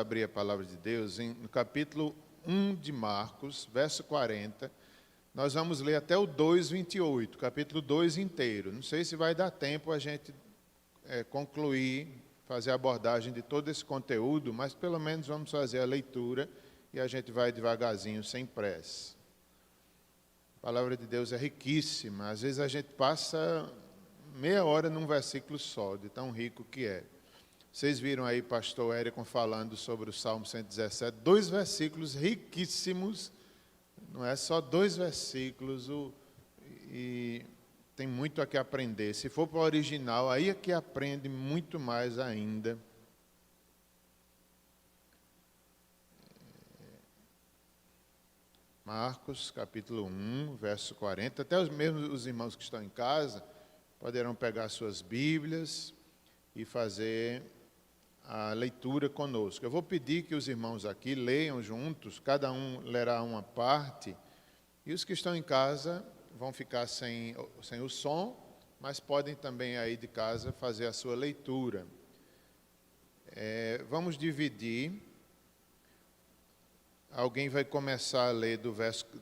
Abrir a palavra de Deus no capítulo 1 de Marcos, verso 40. Nós vamos ler até o 2:28, capítulo 2 inteiro. Não sei se vai dar tempo a gente concluir, fazer a abordagem de todo esse conteúdo, mas pelo menos vamos fazer a leitura e a gente vai devagarzinho, sem pressa. A palavra de Deus é riquíssima. Às vezes a gente passa meia hora num versículo só, de tão rico que é. Vocês viram aí pastor Érico falando sobre o Salmo 117, 2 versículos riquíssimos, não é só 2 versículos, e tem muito a que aprender. Se for para o original, aí é que aprende muito mais ainda. Marcos, capítulo 1, verso 40. Até mesmo os irmãos que estão em casa poderão pegar suas Bíblias e fazer a leitura conosco. Eu vou pedir que os irmãos aqui leiam juntos, cada um lerá uma parte, e os que estão em casa vão ficar sem o som, mas podem também aí de casa fazer a sua leitura. Vamos dividir. Alguém vai começar a ler do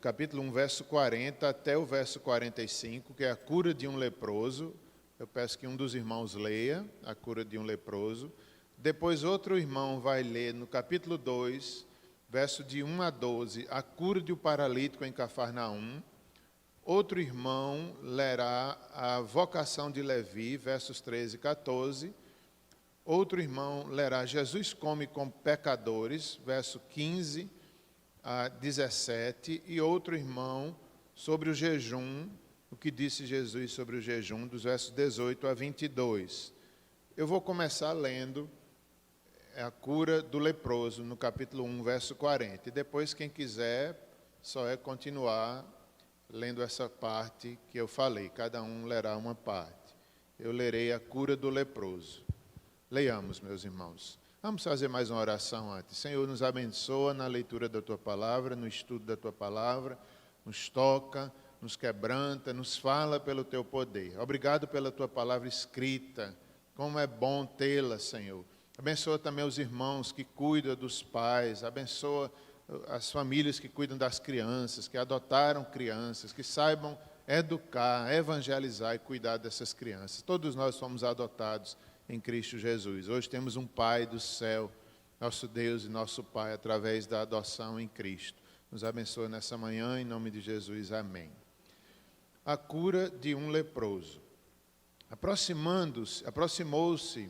capítulo 1, verso 40 até o verso 45, que é a cura de um leproso. Eu peço que um dos irmãos leia a cura de um leproso. Depois outro irmão vai ler no capítulo 2, verso de 1 a 12, a cura de um paralítico em Cafarnaum. Outro irmão lerá a vocação de Levi, versos 13 e 14. Outro irmão lerá Jesus come com pecadores, verso 15 a 17. E outro irmão sobre o jejum, o que disse Jesus sobre o jejum, dos versos 18 a 22. Eu vou começar lendo a cura do leproso, no capítulo 1, verso 40. E depois, quem quiser, só é continuar lendo essa parte que eu falei. Cada um lerá uma parte. Eu lerei a cura do leproso. Leiamos, meus irmãos. Vamos fazer mais uma oração antes. Senhor, nos abençoa na leitura da Tua Palavra, no estudo da Tua Palavra, nos toca, nos quebranta, nos fala pelo Teu poder. Obrigado pela Tua Palavra escrita. Como é bom tê-la, Senhor. Abençoa também os irmãos que cuidam dos pais, abençoa as famílias que cuidam das crianças, que adotaram crianças, que saibam educar, evangelizar e cuidar dessas crianças. Todos nós somos adotados em Cristo Jesus. Hoje temos um Pai do céu, nosso Deus e nosso Pai, através da adoção em Cristo. Nos abençoa nessa manhã, em nome de Jesus. Amém. A cura de um leproso. Aproximou-se.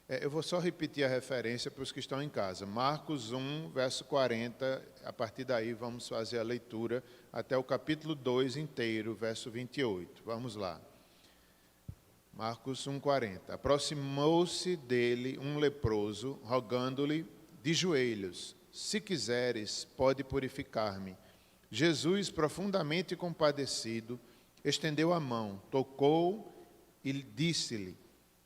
Eu vou só repetir a referência para os que estão em casa. Marcos 1, verso 40, a partir daí vamos fazer a leitura até o capítulo 2 inteiro, verso 28. Vamos lá. Marcos 1, 40. Aproximou-se dele um leproso, rogando-lhe de joelhos: se quiseres, pode purificar-me. Jesus, profundamente compadecido, estendeu a mão, tocou e disse-lhe: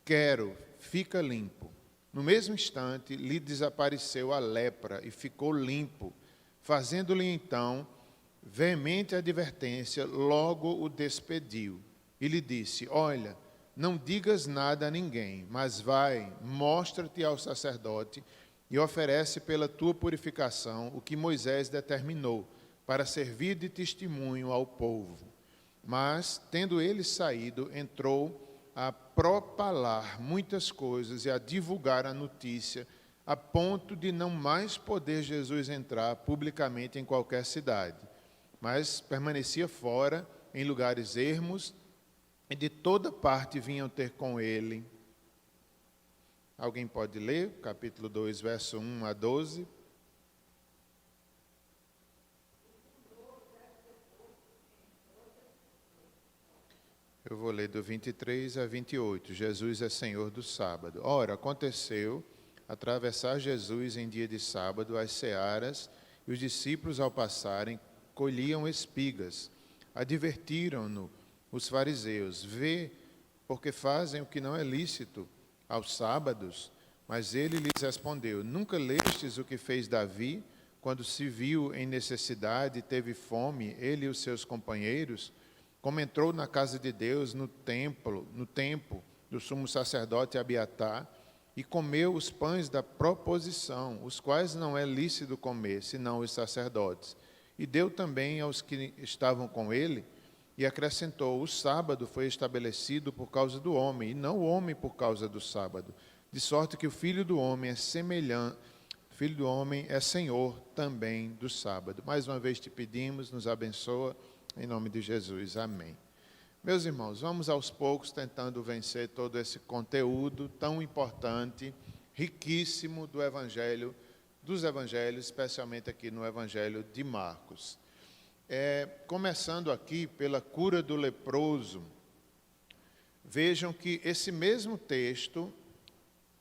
quero, fica limpo. No mesmo instante, lhe desapareceu a lepra e ficou limpo. Fazendo-lhe então veemente advertência, logo o despediu. E lhe disse: olha, não digas nada a ninguém, mas vai, mostra-te ao sacerdote e oferece pela tua purificação o que Moisés determinou, para servir de testemunho ao povo. Mas, tendo ele saído, entrou a propalar muitas coisas e a divulgar a notícia, a ponto de não mais poder Jesus entrar publicamente em qualquer cidade, mas permanecia fora, em lugares ermos, e de toda parte vinham ter com ele. Alguém pode ler? Capítulo 2, verso 1 a 12. Eu vou ler do 23 a 28. Jesus é Senhor do sábado. Ora, aconteceu atravessar Jesus em dia de sábado as searas, e os discípulos, ao passarem, colhiam espigas. Advertiram-no os fariseus: vê, porque fazem o que não é lícito aos sábados. Mas ele lhes respondeu: nunca lestes o que fez Davi, quando se viu em necessidade e teve fome, ele e os seus companheiros? Como entrou na casa de Deus, no tempo do sumo sacerdote Abiatar, e comeu os pães da proposição, os quais não é lícito comer, senão os sacerdotes. E deu também aos que estavam com ele, e acrescentou: o sábado foi estabelecido por causa do homem, e não o homem por causa do sábado. De sorte que o Filho do Homem é semelhante, Filho do Homem é Senhor também do sábado. Mais uma vez te pedimos, nos abençoa, em nome de Jesus. Amém. Meus irmãos, vamos aos poucos tentando vencer todo esse conteúdo tão importante, riquíssimo do Evangelho, dos Evangelhos, especialmente aqui no Evangelho de Marcos. Começando aqui pela cura do leproso, vejam que esse mesmo texto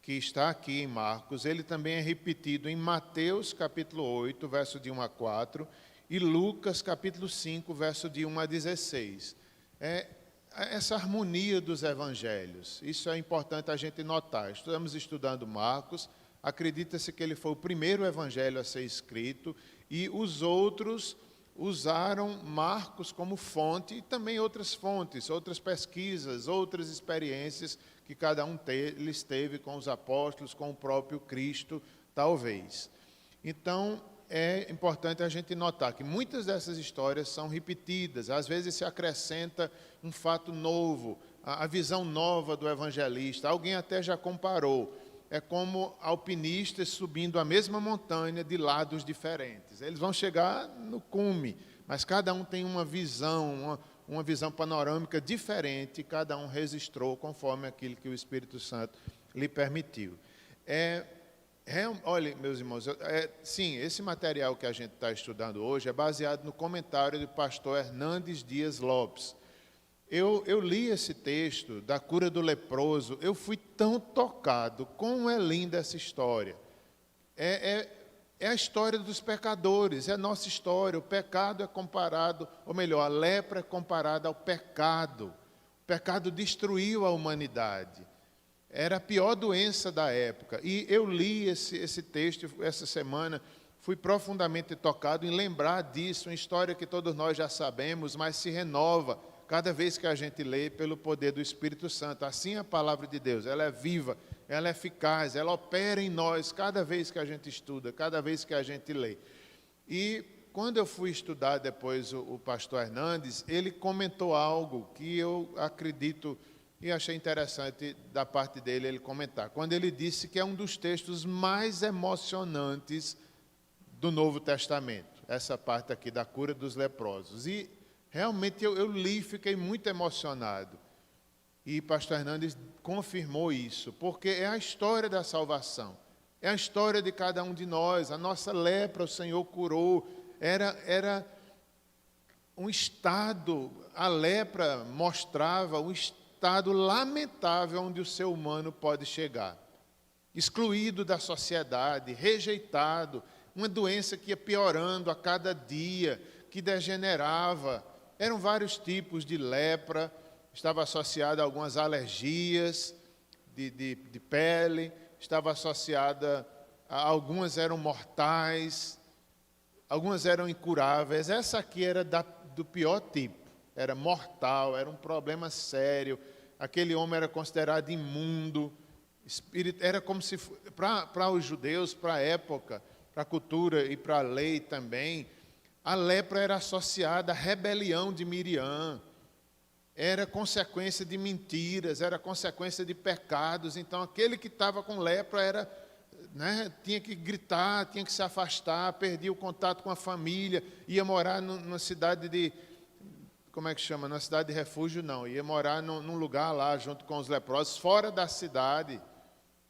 que está aqui em Marcos, ele também é repetido em Mateus capítulo 8, verso de 1 a 4, e Lucas capítulo 5, verso de 1 a 16. Essa harmonia dos evangelhos, isso é importante a gente notar. Estamos estudando Marcos, acredita-se que ele foi o primeiro evangelho a ser escrito, e os outros usaram Marcos como fonte, e também outras fontes, outras pesquisas, outras experiências que cada um deles teve com os apóstolos, com o próprio Cristo, talvez. Então, é importante a gente notar que muitas dessas histórias são repetidas, às vezes se acrescenta um fato novo, a visão nova do evangelista. Alguém até já comparou, é como alpinistas subindo a mesma montanha de lados diferentes. Eles vão chegar no cume, mas cada um tem uma visão panorâmica diferente, cada um registrou conforme aquilo que o Espírito Santo lhe permitiu. Olha, meus irmãos, sim, esse material que a gente está estudando hoje é baseado no comentário do pastor Hernandes Dias Lopes. Eu li esse texto da cura do leproso, eu fui tão tocado, como é linda essa história. É a história dos pecadores, é a nossa história. O pecado é comparado, ou melhor, a lepra é comparada ao pecado. O pecado destruiu a humanidade. Era a pior doença da época. E eu li esse texto essa semana, fui profundamente tocado em lembrar disso, uma história que todos nós já sabemos, mas se renova cada vez que a gente lê pelo poder do Espírito Santo. Assim é a palavra de Deus, ela é viva, ela é eficaz, ela opera em nós cada vez que a gente estuda, cada vez que a gente lê. E quando eu fui estudar depois o pastor Hernandes, ele comentou algo que eu acredito e achei interessante da parte dele ele comentar. Quando ele disse que é um dos textos mais emocionantes do Novo Testamento, essa parte aqui da cura dos leprosos. E realmente eu li e fiquei muito emocionado. E pastor Hernandes confirmou isso, porque é a história da salvação, é a história de cada um de nós. A nossa lepra o Senhor curou, era um estado, a lepra mostrava um estado lamentável onde o ser humano pode chegar. Excluído da sociedade, rejeitado, uma doença que ia piorando a cada dia, que degenerava. Eram vários tipos de lepra, estava associada a algumas alergias de pele, estava associada a algumas eram mortais, algumas eram incuráveis. Essa aqui era do pior tipo, era mortal, era um problema sério. Aquele homem era considerado imundo, era como se, para os judeus, para a época, para a cultura e para a lei também, a lepra era associada à rebelião de Miriam, era consequência de mentiras, era consequência de pecados. Então, aquele que estava com lepra tinha que gritar, tinha que se afastar, perdia o contato com a família, ia morar numa cidade de, como é que chama? Numa cidade de refúgio, não, ia morar num lugar lá, junto com os leprosos, fora da cidade,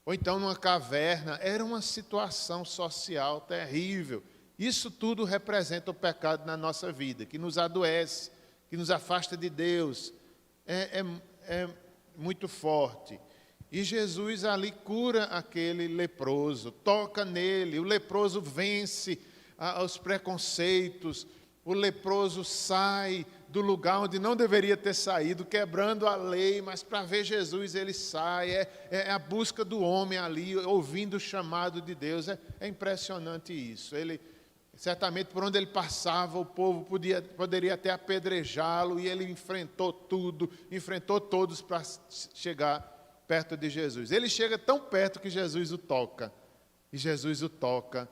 ou então numa caverna. Era uma situação social terrível. Isso tudo representa o pecado na nossa vida, que nos adoece, que nos afasta de Deus. É muito forte. E Jesus ali cura aquele leproso, toca nele, o leproso vence os preconceitos, o leproso sai do lugar onde não deveria ter saído, quebrando a lei, mas para ver Jesus ele sai. É a busca do homem ali, ouvindo o chamado de Deus. É impressionante isso. Ele, certamente, por onde ele passava, o povo poderia até apedrejá-lo, e ele enfrentou tudo, enfrentou todos para chegar perto de Jesus. Ele chega tão perto que Jesus o toca. E Jesus o toca.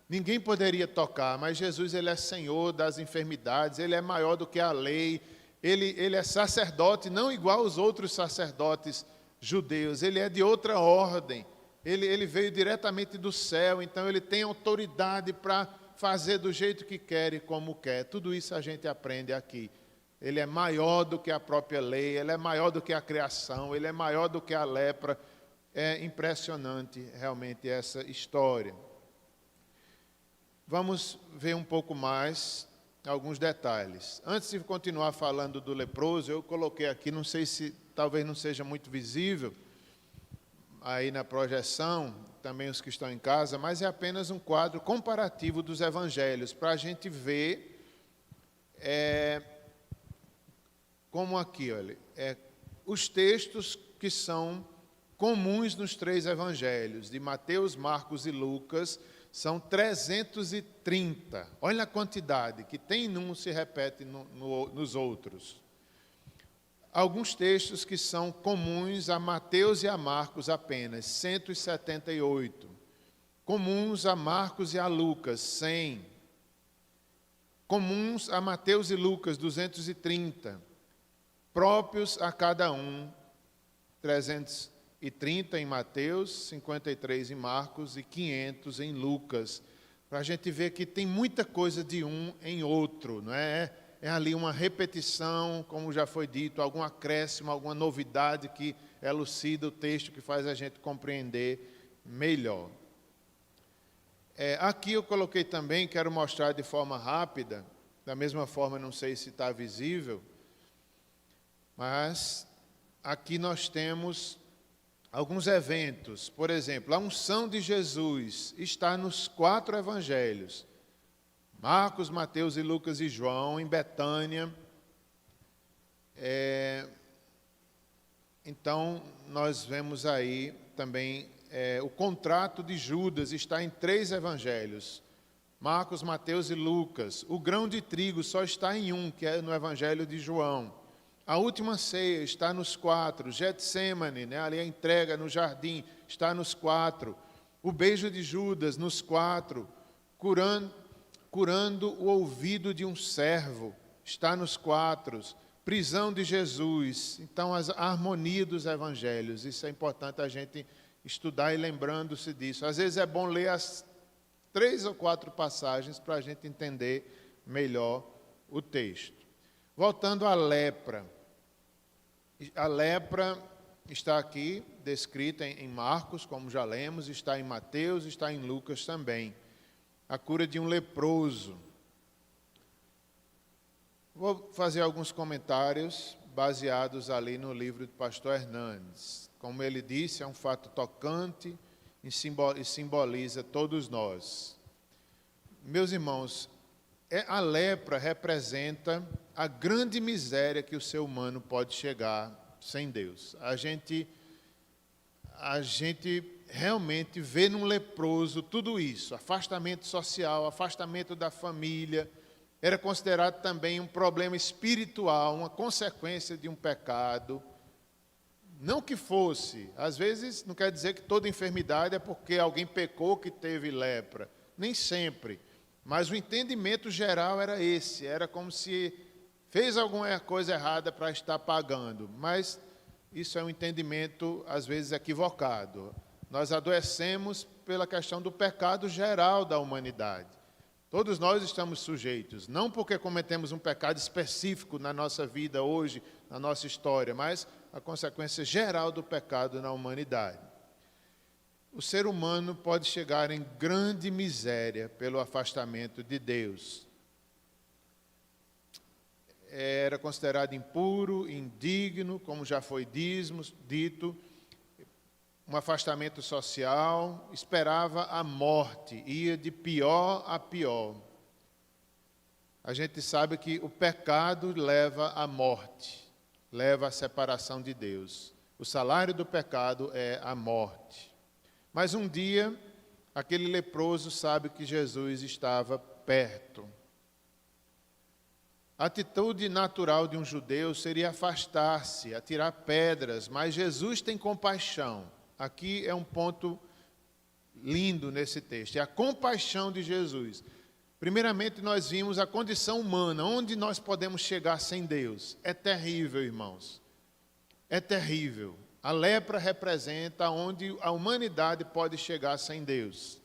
Ninguém poderia tocar, mas Jesus, ele é Senhor das enfermidades, ele é maior do que a lei, ele é sacerdote, não igual aos outros sacerdotes judeus, ele é de outra ordem, ele veio diretamente do céu, então ele tem autoridade para fazer do jeito que quer e como quer. Tudo isso a gente aprende aqui. Ele é maior do que a própria lei, ele é maior do que a criação, ele é maior do que a lepra. É impressionante realmente essa história. Vamos ver um pouco mais alguns detalhes. Antes de continuar falando do leproso, eu coloquei aqui, não sei se talvez não seja muito visível aí na projeção, também os que estão em casa, mas é apenas um quadro comparativo dos evangelhos, para a gente ver como aqui, olha, os textos que são comuns nos três evangelhos, de Mateus, Marcos e Lucas, são 330. Olha a quantidade, que tem num se repete nos outros. Alguns textos que são comuns a Mateus e a Marcos apenas, 178. Comuns a Marcos e a Lucas, 100. Comuns a Mateus e Lucas, 230. Próprios a cada um, 330 em Mateus, 53 em Marcos e 500 em Lucas, para a gente ver que tem muita coisa de um em outro, não é? É ali uma repetição, como já foi dito, algum acréscimo, alguma novidade que elucida o texto, que faz a gente compreender melhor. Aqui eu coloquei também, quero mostrar de forma rápida, da mesma forma, não sei se está visível, mas aqui nós temos alguns eventos. Por exemplo, a unção de Jesus está nos 4 evangelhos. Marcos, Mateus e Lucas e João, em Betânia. Então, nós vemos aí também o contrato de Judas está em 3 evangelhos. Marcos, Mateus e Lucas. O grão de trigo só está em um, que é no evangelho de João. A última ceia está nos 4. Getsêmane, ali a entrega no jardim, está nos 4. O beijo de Judas, nos 4. Curando o ouvido de um servo, está nos 4. Prisão de Jesus. Então, a harmonia dos evangelhos. Isso é importante a gente estudar e lembrando-se disso. Às vezes é bom ler as 3 ou 4 passagens para a gente entender melhor o texto. Voltando à lepra. A lepra está aqui descrita em Marcos, como já lemos, está em Mateus, está em Lucas também. A cura de um leproso. Vou fazer alguns comentários baseados ali no livro do pastor Hernandes. Como ele disse, é um fato tocante e simboliza todos nós. Meus irmãos, a lepra representa a grande miséria que o ser humano pode chegar sem Deus. A gente realmente vê num leproso tudo isso, afastamento social, afastamento da família. Era considerado também um problema espiritual, uma consequência de um pecado. Não que fosse, às vezes não quer dizer que toda enfermidade é porque alguém pecou que teve lepra. Nem sempre. Mas o entendimento geral era esse, era como se fez alguma coisa errada para estar pagando. Mas isso é um entendimento, às vezes, equivocado. Nós adoecemos pela questão do pecado geral da humanidade. Todos nós estamos sujeitos, não porque cometemos um pecado específico na nossa vida hoje, na nossa história, mas a consequência geral do pecado na humanidade. O ser humano pode chegar em grande miséria pelo afastamento de Deus. Era considerado impuro, indigno, como já foi dito, um afastamento social, esperava a morte, ia de pior a pior. A gente sabe que o pecado leva à morte, leva à separação de Deus. O salário do pecado é a morte. Mas um dia, aquele leproso sabe que Jesus estava perto. A atitude natural de um judeu seria afastar-se, atirar pedras, mas Jesus tem compaixão. Aqui é um ponto lindo nesse texto, é a compaixão de Jesus. Primeiramente, nós vimos a condição humana, onde nós podemos chegar sem Deus. É terrível, irmãos. É terrível. A lepra representa onde a humanidade pode chegar sem Deus.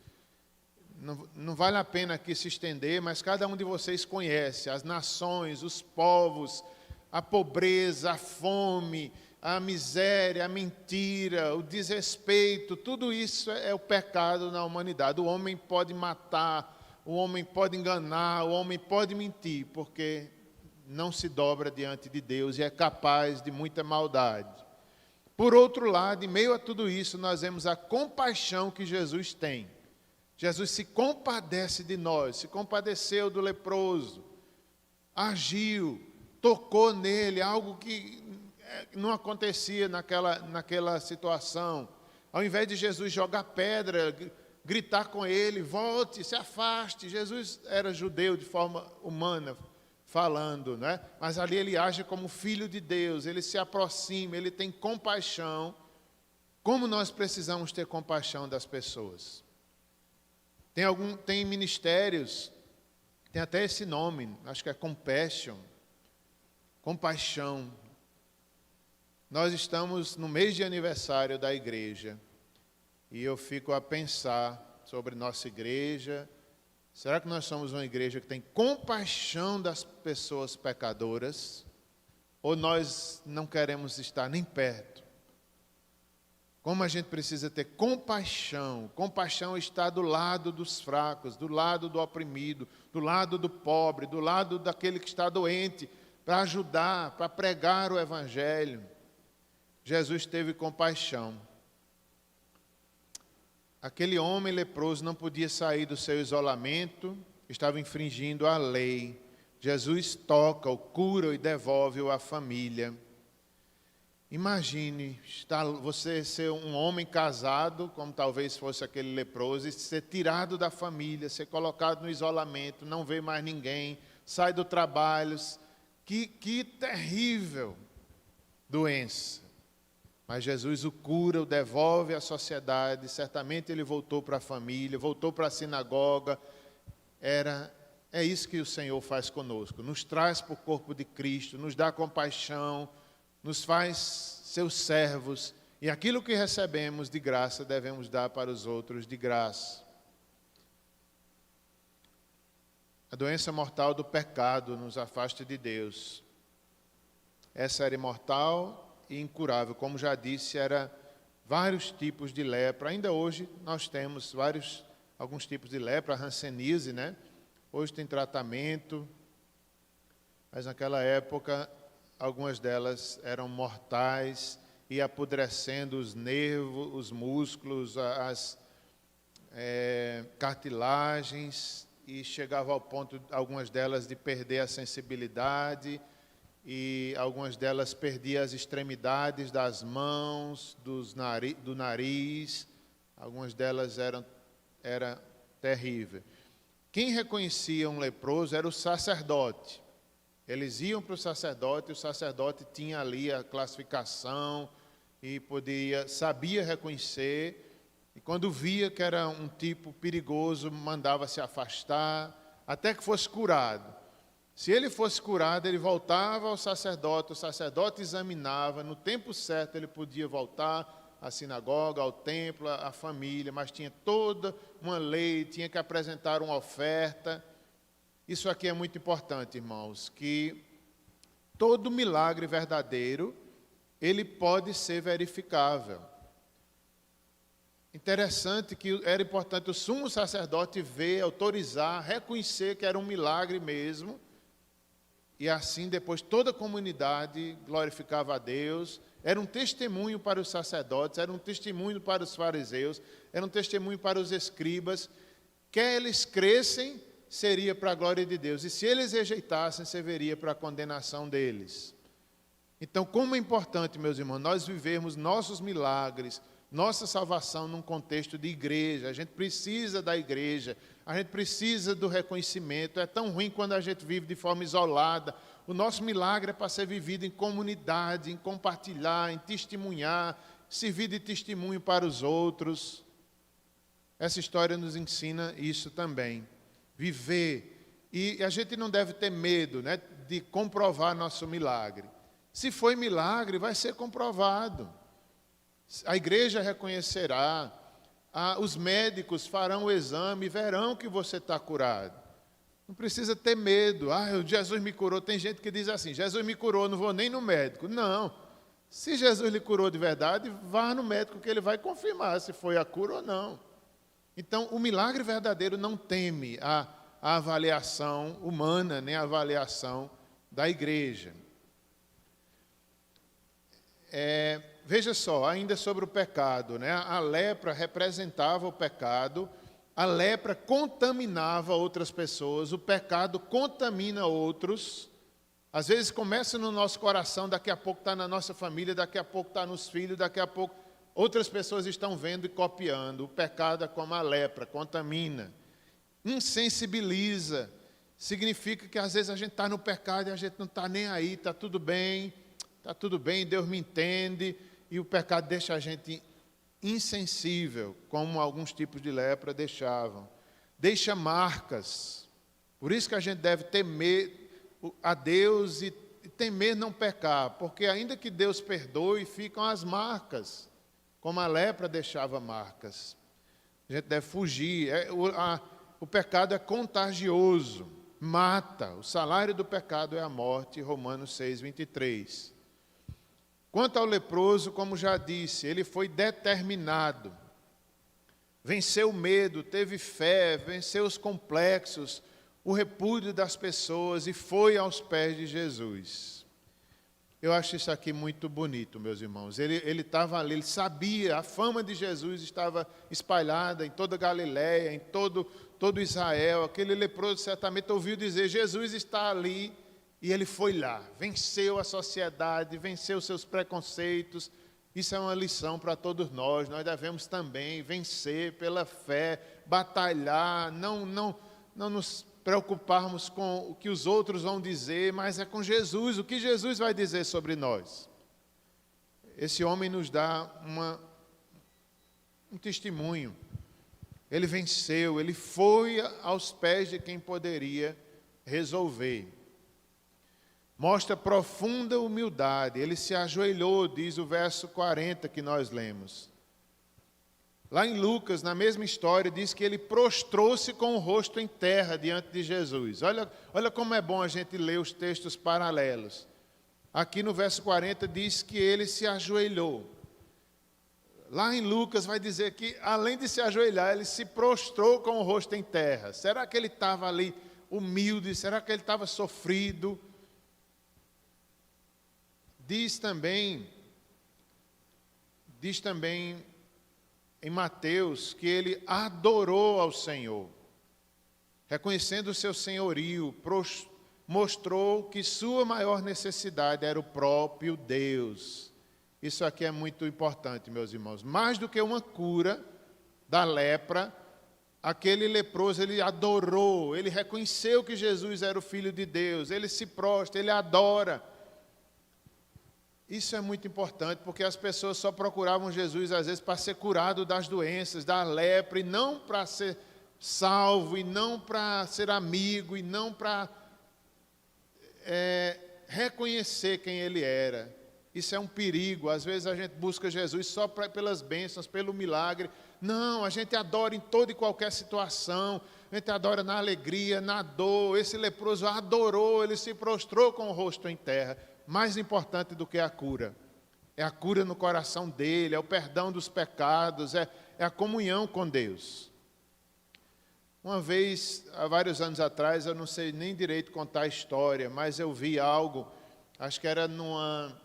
Não vale a pena aqui se estender, mas cada um de vocês conhece as nações, os povos, a pobreza, a fome, a miséria, a mentira, o desrespeito, tudo isso é o pecado na humanidade. O homem pode matar, o homem pode enganar, o homem pode mentir, porque não se dobra diante de Deus e é capaz de muita maldade. Por outro lado, em meio a tudo isso, nós vemos a compaixão que Jesus tem. Jesus se compadece de nós, se compadeceu do leproso, agiu, tocou nele, algo que não acontecia naquela situação. Ao invés de Jesus jogar pedra, gritar com ele, volte, se afaste. Jesus era judeu de forma humana, falando, né? Mas ali ele age como filho de Deus, ele se aproxima, ele tem compaixão. Como nós precisamos ter compaixão das pessoas? Tem ministérios, tem até esse nome, acho que é compassion, compaixão. Nós estamos no mês de aniversário da igreja e eu fico a pensar sobre nossa igreja. Será que nós somos uma igreja que tem compaixão das pessoas pecadoras? Ou nós não queremos estar nem perto? Como a gente precisa ter compaixão. Compaixão está do lado dos fracos, do lado do oprimido, do lado do pobre, do lado daquele que está doente, para ajudar, para pregar o evangelho. Jesus teve compaixão. Aquele homem leproso não podia sair do seu isolamento, estava infringindo a lei. Jesus toca-o, cura-o e devolve-o à família. Imagine você ser um homem casado, como talvez fosse aquele leproso, e ser tirado da família, ser colocado no isolamento, não ver mais ninguém, sai do trabalho. Que terrível doença. Mas Jesus o cura, o devolve à sociedade, certamente ele voltou para a família, voltou para a sinagoga. É isso que o Senhor faz conosco, nos traz para o corpo de Cristo, nos dá compaixão, nos faz seus servos, e aquilo que recebemos de graça devemos dar para os outros de graça. A doença mortal do pecado nos afasta de Deus. Essa era imortal e incurável, como já disse, era vários tipos de lepra. Ainda hoje nós temos alguns tipos de lepra, a hanseníase, né? Hoje tem tratamento, mas naquela época algumas delas eram mortais e apodrecendo os nervos, os músculos, as cartilagens, e chegava ao ponto, algumas delas, de perder a sensibilidade, e algumas delas perdiam as extremidades das mãos, do nariz, algumas delas era terrível. Quem reconhecia um leproso era o sacerdote. Eles iam para o sacerdote tinha ali a classificação e sabia reconhecer, e quando via que era um tipo perigoso, mandava se afastar, até que fosse curado. Se ele fosse curado, ele voltava ao sacerdote, o sacerdote examinava, no tempo certo ele podia voltar à sinagoga, ao templo, à família, mas tinha toda uma lei, tinha que apresentar uma oferta. Isso aqui é muito importante, irmãos, que todo milagre verdadeiro, ele pode ser verificável. Interessante que era importante o sumo sacerdote ver, autorizar, reconhecer que era um milagre mesmo, e assim depois toda a comunidade glorificava a Deus. Era um testemunho para os sacerdotes, era um testemunho para os fariseus, era um testemunho para os escribas. Quer eles crescem, seria para a glória de Deus, e se eles rejeitassem, serviria para a condenação deles. Então, como é importante, meus irmãos, nós vivermos nossos milagres, nossa salvação num contexto de igreja. A gente precisa da igreja, A gente precisa do reconhecimento. É tão ruim quando a gente vive de forma isolada. O nosso milagre é para ser vivido em comunidade, em compartilhar, em testemunhar, servir de testemunho para os outros. Essa história nos ensina isso também. Viver. E a gente não deve ter medo, né, de comprovar nosso milagre. Se foi milagre, vai ser comprovado. A igreja reconhecerá. Os médicos farão o exame e verão que você está curado. Não precisa ter medo. Jesus me curou. Tem gente que diz assim, Jesus me curou, não vou nem no médico. Não. Se Jesus lhe curou de verdade, vá no médico que ele vai confirmar se foi a cura ou não. Então, o milagre verdadeiro não teme a avaliação humana, nem a avaliação da igreja. Veja só, ainda sobre o pecado, né? A lepra representava o pecado, a lepra contaminava outras pessoas, o pecado contamina outros. Às vezes começa no nosso coração, daqui a pouco está na nossa família, daqui a pouco está nos filhos, daqui a pouco outras pessoas estão vendo e copiando. O pecado é como a lepra, contamina, insensibiliza. Significa que às vezes a gente está no pecado e a gente não está nem aí, está tudo bem, Deus me entende. E o pecado deixa a gente insensível, como alguns tipos de lepra deixavam. Deixa marcas. Por isso que a gente deve temer a Deus e temer não pecar, porque ainda que Deus perdoe, ficam as marcas, como a lepra deixava marcas. A gente deve fugir. O pecado é contagioso, mata. O salário do pecado é a morte, Romanos 6, 23. Quanto ao leproso, como já disse, ele foi determinado. Venceu o medo, teve fé, venceu os complexos, o repúdio das pessoas e foi aos pés de Jesus. Eu acho isso aqui muito bonito, meus irmãos. Ele estava ali, ele sabia, a fama de Jesus estava espalhada em toda a Galiléia, em todo Israel. Aquele leproso certamente ouviu dizer, Jesus está ali. E ele foi lá, venceu a sociedade, venceu seus preconceitos. Isso é uma lição para todos nós. Nós devemos também vencer pela fé, batalhar, não nos preocuparmos com o que os outros vão dizer, mas é com Jesus, o que Jesus vai dizer sobre nós. Esse homem nos dá um testemunho. Ele venceu, ele foi aos pés de quem poderia resolver. Mostra profunda humildade. Ele se ajoelhou, diz o verso 40 que nós lemos. Lá em Lucas, na mesma história, diz que ele prostrou-se com o rosto em terra diante de Jesus. Olha como é bom a gente ler os textos paralelos. Aqui no verso 40 diz que ele se ajoelhou. Lá em Lucas vai dizer que, além de se ajoelhar, ele se prostrou com o rosto em terra. Será que ele estava ali humilde? Será que ele estava sofrido? Diz também em Mateus que ele adorou ao Senhor, reconhecendo o seu senhorio, mostrou que sua maior necessidade era o próprio Deus. Isso aqui é muito importante, meus irmãos. Mais do que uma cura da lepra, aquele leproso, ele adorou, ele reconheceu que Jesus era o Filho de Deus, ele se prostra, ele adora. Isso é muito importante, porque as pessoas só procuravam Jesus, às vezes, para ser curado das doenças, da lepra, e não para ser salvo, e não para ser amigo, e não para reconhecer quem ele era. Isso é um perigo. Às vezes a gente busca Jesus só pelas bênçãos, pelo milagre. Não, a gente adora em toda e qualquer situação. A gente adora na alegria, na dor. Esse leproso adorou, ele se prostrou com o rosto em terra. Mais importante do que a cura. É a cura no coração dele, é o perdão dos pecados, é a comunhão com Deus. Uma vez, há vários anos atrás, eu não sei nem direito contar a história, mas eu vi algo, acho que era numa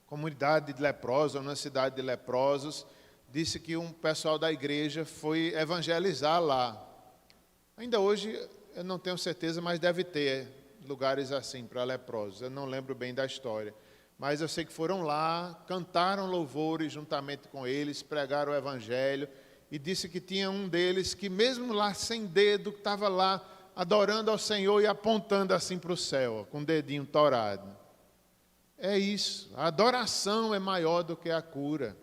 comunidade de leprosos, numa cidade de leprosos, disse que um pessoal da igreja foi evangelizar lá. Ainda hoje, eu não tenho certeza, mas deve ter lugares assim para leprosos. Eu não lembro bem da história. Mas eu sei que foram lá, cantaram louvores juntamente com eles, pregaram o evangelho, e disse que tinha um deles que mesmo lá sem dedo, estava lá adorando ao Senhor e apontando assim para o céu, com o dedinho torado. É isso, a adoração é maior do que a cura.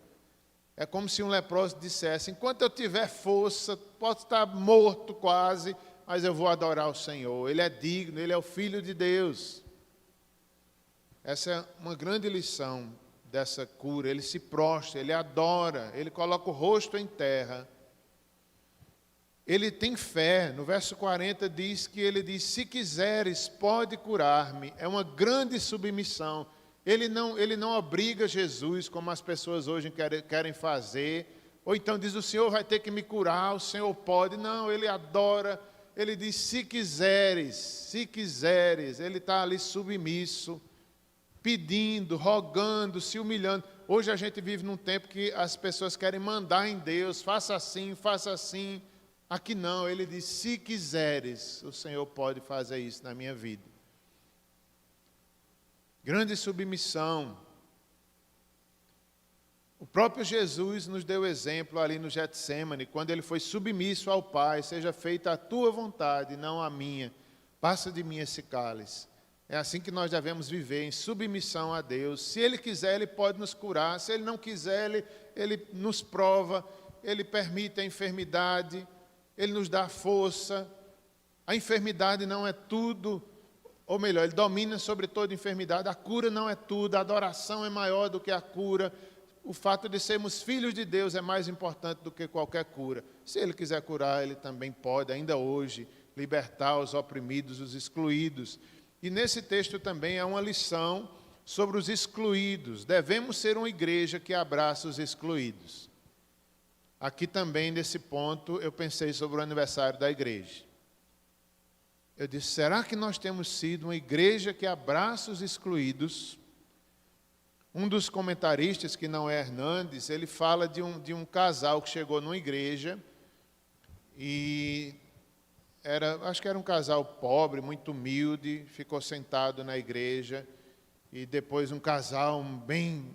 É como se um leproso dissesse, enquanto eu tiver força, posso estar morto quase, mas eu vou adorar o Senhor. Ele é digno, Ele é o Filho de Deus. Essa é uma grande lição dessa cura. Ele se prostra, ele adora, ele coloca o rosto em terra. Ele tem fé. No verso 40 diz que ele diz, se quiseres, pode curar-me. É uma grande submissão. Ele não obriga Jesus, como as pessoas hoje querem fazer. Ou então diz, o Senhor vai ter que me curar, o Senhor pode. Não, ele adora. Ele diz, se quiseres. Ele está ali submisso, pedindo, rogando, se humilhando. Hoje a gente vive num tempo que as pessoas querem mandar em Deus, faça assim, faça assim. Aqui não, ele diz, se quiseres, o Senhor pode fazer isso na minha vida. Grande submissão. O próprio Jesus nos deu exemplo ali no Getsêmani, quando ele foi submisso ao Pai, seja feita a tua vontade, não a minha. Passa de mim esse cálice. É assim que nós devemos viver, em submissão a Deus. Se Ele quiser, Ele pode nos curar. Se Ele não quiser, Ele nos prova, Ele permite a enfermidade, Ele nos dá força. A enfermidade não é tudo, ou melhor, Ele domina sobre toda enfermidade. A cura não é tudo, a adoração é maior do que a cura. O fato de sermos filhos de Deus é mais importante do que qualquer cura. Se Ele quiser curar, Ele também pode, ainda hoje, libertar os oprimidos, os excluídos. E nesse texto também há uma lição sobre os excluídos. Devemos ser uma igreja que abraça os excluídos. Aqui também, nesse ponto, eu pensei sobre o aniversário da igreja. Eu disse, será que nós temos sido uma igreja que abraça os excluídos? Um dos comentaristas, que não é Hernandes, ele fala de um casal que chegou numa igreja e acho que era um casal pobre, muito humilde, ficou sentado na igreja e depois um casal bem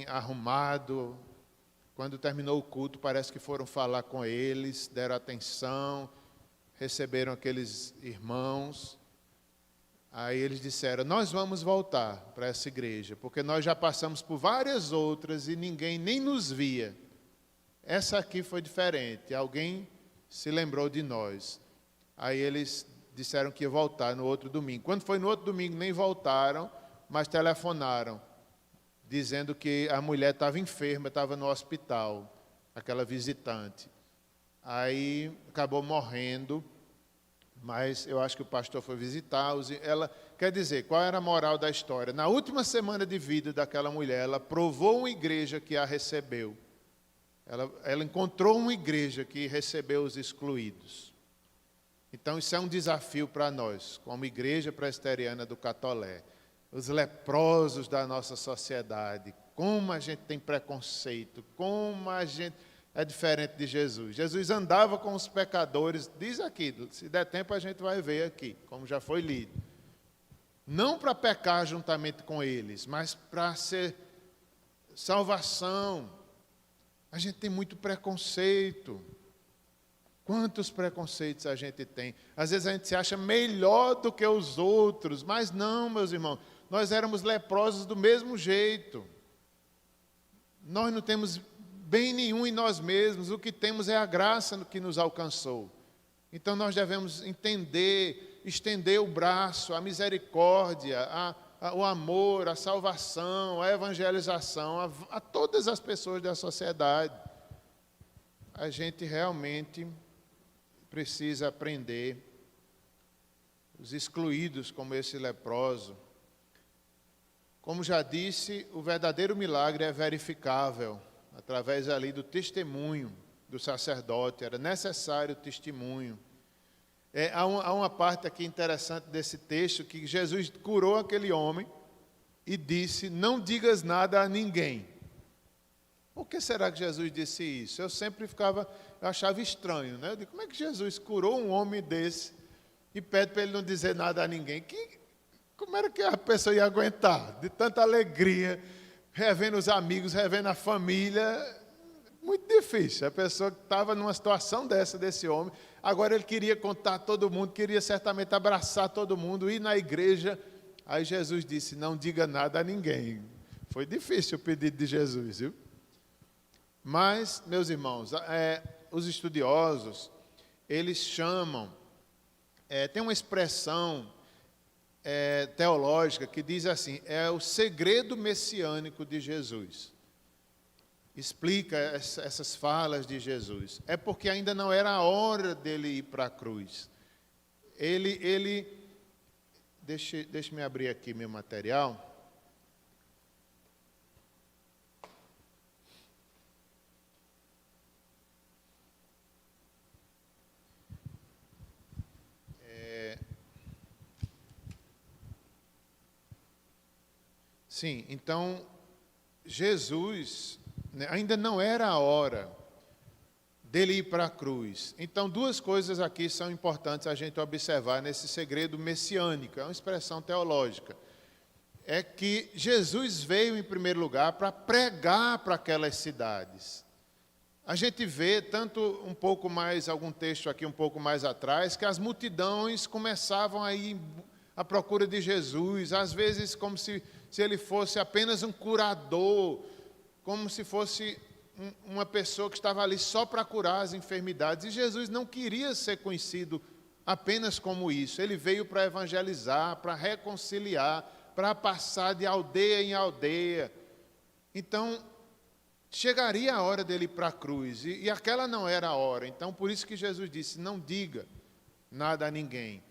arrumado. Quando terminou o culto, parece que foram falar com eles, deram atenção, receberam aqueles irmãos. Aí eles disseram, nós vamos voltar para essa igreja, porque nós já passamos por várias outras e ninguém nem nos via. Essa aqui foi diferente, alguém se lembrou de nós. Aí eles disseram que ia voltar no outro domingo. Quando foi no outro domingo, nem voltaram, mas telefonaram, dizendo que a mulher estava enferma, estava no hospital, aquela visitante. Aí acabou morrendo, mas eu acho que o pastor foi visitar. Quer dizer, qual era a moral da história? Na última semana de vida daquela mulher, ela provou uma igreja que a recebeu. Ela encontrou uma igreja que recebeu os excluídos. Então, isso é um desafio para nós, como Igreja Presbiteriana do Catolé. Os leprosos da nossa sociedade, como a gente tem preconceito, como a gente é diferente de Jesus. Jesus andava com os pecadores, diz aqui, se der tempo a gente vai ver aqui, como já foi lido. Não para pecar juntamente com eles, mas para ser salvação. A gente tem muito preconceito. Quantos preconceitos a gente tem? Às vezes a gente se acha melhor do que os outros, mas não, meus irmãos. Nós éramos leprosos do mesmo jeito. Nós não temos bem nenhum em nós mesmos. O que temos é a graça que nos alcançou. Então nós devemos entender, estender o braço, a misericórdia, o amor, a salvação, a evangelização a todas as pessoas da sociedade. A gente realmente precisa aprender. Os excluídos, como esse leproso. Como já disse, o verdadeiro milagre é verificável através ali do testemunho do sacerdote. Era necessário o testemunho. Há uma parte aqui interessante desse texto, que Jesus curou aquele homem e disse, não digas nada a ninguém. Por que será que Jesus disse isso? Eu achava estranho, né? Eu digo, como é que Jesus curou um homem desse e pede para ele não dizer nada a ninguém? Como era que a pessoa ia aguentar? De tanta alegria, revendo os amigos, revendo a família, Muito difícil. A pessoa que estava numa situação desse homem, agora ele queria contar a todo mundo, queria certamente abraçar todo mundo, ir na igreja. Aí Jesus disse, não diga nada a ninguém. Foi difícil o pedido de Jesus, viu? Mas, meus irmãos, os estudiosos, eles chamam, tem uma expressão teológica que diz assim, é o segredo messiânico de Jesus. Explica essas falas de Jesus. É porque ainda não era a hora dele ir para a cruz. Deixa-me abrir aqui meu material. Sim, então, Jesus, né, ainda não era a hora dele ir para a cruz. Então, duas coisas aqui são importantes a gente observar nesse segredo messiânico, é uma expressão teológica. É que Jesus veio, em primeiro lugar, para pregar para aquelas cidades. A gente vê, tanto um pouco mais, algum texto aqui um pouco mais atrás, que as multidões começavam a ir à procura de Jesus, às vezes como se ele fosse apenas um curador, como se fosse uma pessoa que estava ali só para curar as enfermidades. E Jesus não queria ser conhecido apenas como isso. Ele veio para evangelizar, para reconciliar, para passar de aldeia em aldeia. Então, chegaria a hora dele ir para a cruz, e aquela não era a hora. Então, por isso que Jesus disse, não diga nada a ninguém.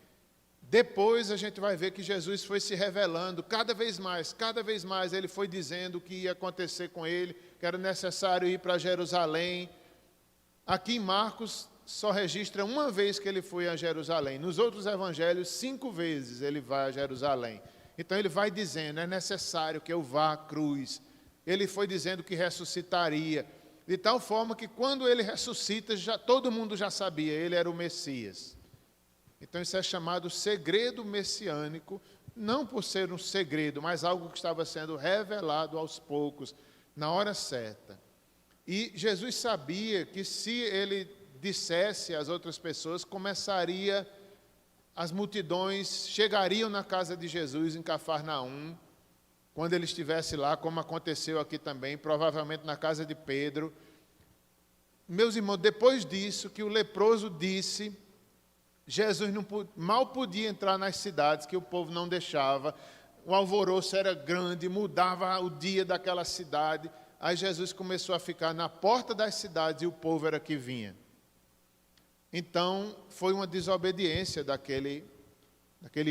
Depois a gente vai ver que Jesus foi se revelando cada vez mais ele foi dizendo o que ia acontecer com ele, que era necessário ir para Jerusalém. Aqui em Marcos só registra uma vez que ele foi a Jerusalém. Nos outros evangelhos, 5 vezes ele vai a Jerusalém. Então ele vai dizendo, é necessário que eu vá à cruz. Ele foi dizendo que ressuscitaria, de tal forma que quando ele ressuscita, todo mundo já sabia, ele era o Messias. Então isso é chamado segredo messiânico, não por ser um segredo, mas algo que estava sendo revelado aos poucos, na hora certa. E Jesus sabia que se ele dissesse às outras pessoas, as multidões chegariam na casa de Jesus em Cafarnaum, quando ele estivesse lá, como aconteceu aqui também, provavelmente na casa de Pedro. Meus irmãos, depois disso, que o leproso disse, Jesus mal podia entrar nas cidades, que o povo não deixava, o alvoroço era grande, mudava o dia daquela cidade. Aí Jesus começou a ficar na porta das cidades e o povo era que vinha. Então, foi uma desobediência daquele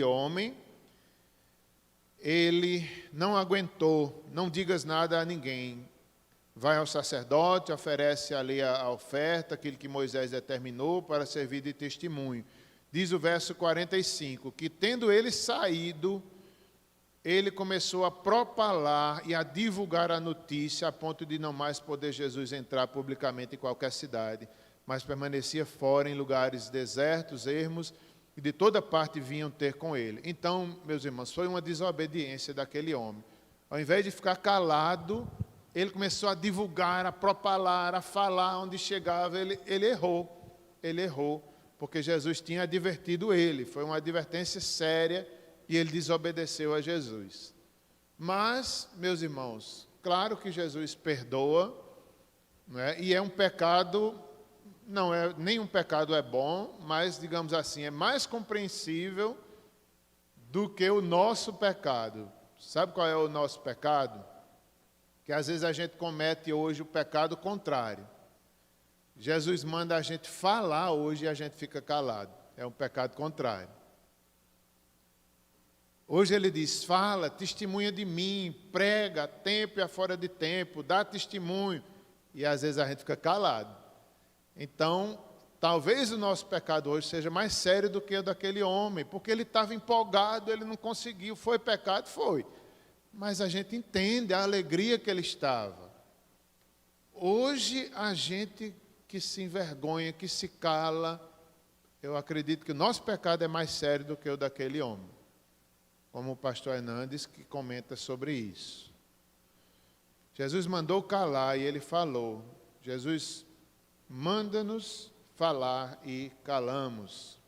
homem. Ele não aguentou, não digas nada a ninguém. Vai ao sacerdote, oferece ali a oferta, aquilo que Moisés determinou para servir de testemunho. Diz o verso 45, que tendo ele saído, ele começou a propalar e a divulgar a notícia, a ponto de não mais poder Jesus entrar publicamente em qualquer cidade, mas permanecia fora em lugares desertos, ermos, e de toda parte vinham ter com ele. Então, meus irmãos, foi uma desobediência daquele homem. Ao invés de ficar calado, ele começou a divulgar, a propalar, a falar onde chegava. Ele errou, porque Jesus tinha advertido ele. Foi uma advertência séria e ele desobedeceu a Jesus. Mas, meus irmãos, claro que Jesus perdoa, não é? E é um pecado... nenhum pecado é bom, mas, digamos assim, é mais compreensível do que o nosso pecado. Sabe qual é o nosso pecado? Que às vezes a gente comete hoje o pecado contrário. Jesus manda a gente falar hoje e a gente fica calado. É um pecado contrário. Hoje ele diz, fala, testemunha de mim, prega, a tempo e a fora de tempo, dá testemunho. E às vezes a gente fica calado. Então, talvez o nosso pecado hoje seja mais sério do que o daquele homem, porque ele estava empolgado, ele não conseguiu, foi pecado, foi. Mas a gente entende a alegria que ele estava. Hoje, a gente que se envergonha, que se cala, eu acredito que o nosso pecado é mais sério do que o daquele homem. Como o pastor Hernandes, que comenta sobre isso. Jesus mandou calar e ele falou. Jesus manda-nos falar e calamos.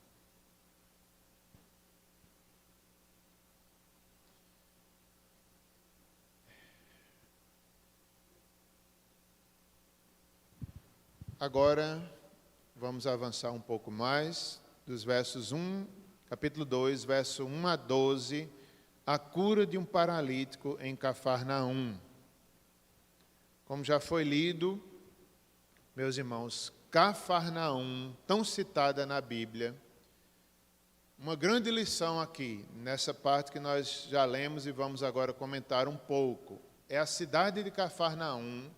Agora, vamos avançar um pouco mais, dos versos 1, capítulo 2, verso 1 a 12, a cura de um paralítico em Cafarnaum. Como já foi lido, meus irmãos, Cafarnaum, tão citada na Bíblia, uma grande lição aqui, nessa parte que nós já lemos e vamos agora comentar um pouco. É a cidade de Cafarnaum.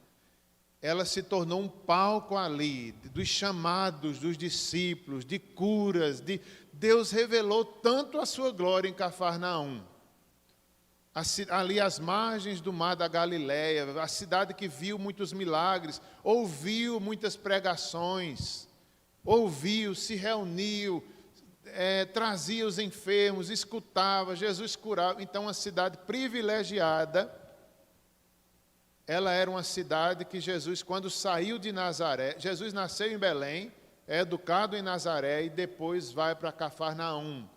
Ela se tornou um palco ali, dos chamados dos discípulos, de curas, Deus revelou tanto a sua glória em Cafarnaum. Ali às margens do mar da Galileia, a cidade que viu muitos milagres, ouviu muitas pregações, ouviu, se reuniu, trazia os enfermos, escutava, Jesus curava. Então, uma cidade privilegiada. Ela era uma cidade que Jesus, quando saiu de Nazaré, Jesus nasceu em Belém, é educado em Nazaré e depois vai para Cafarnaum.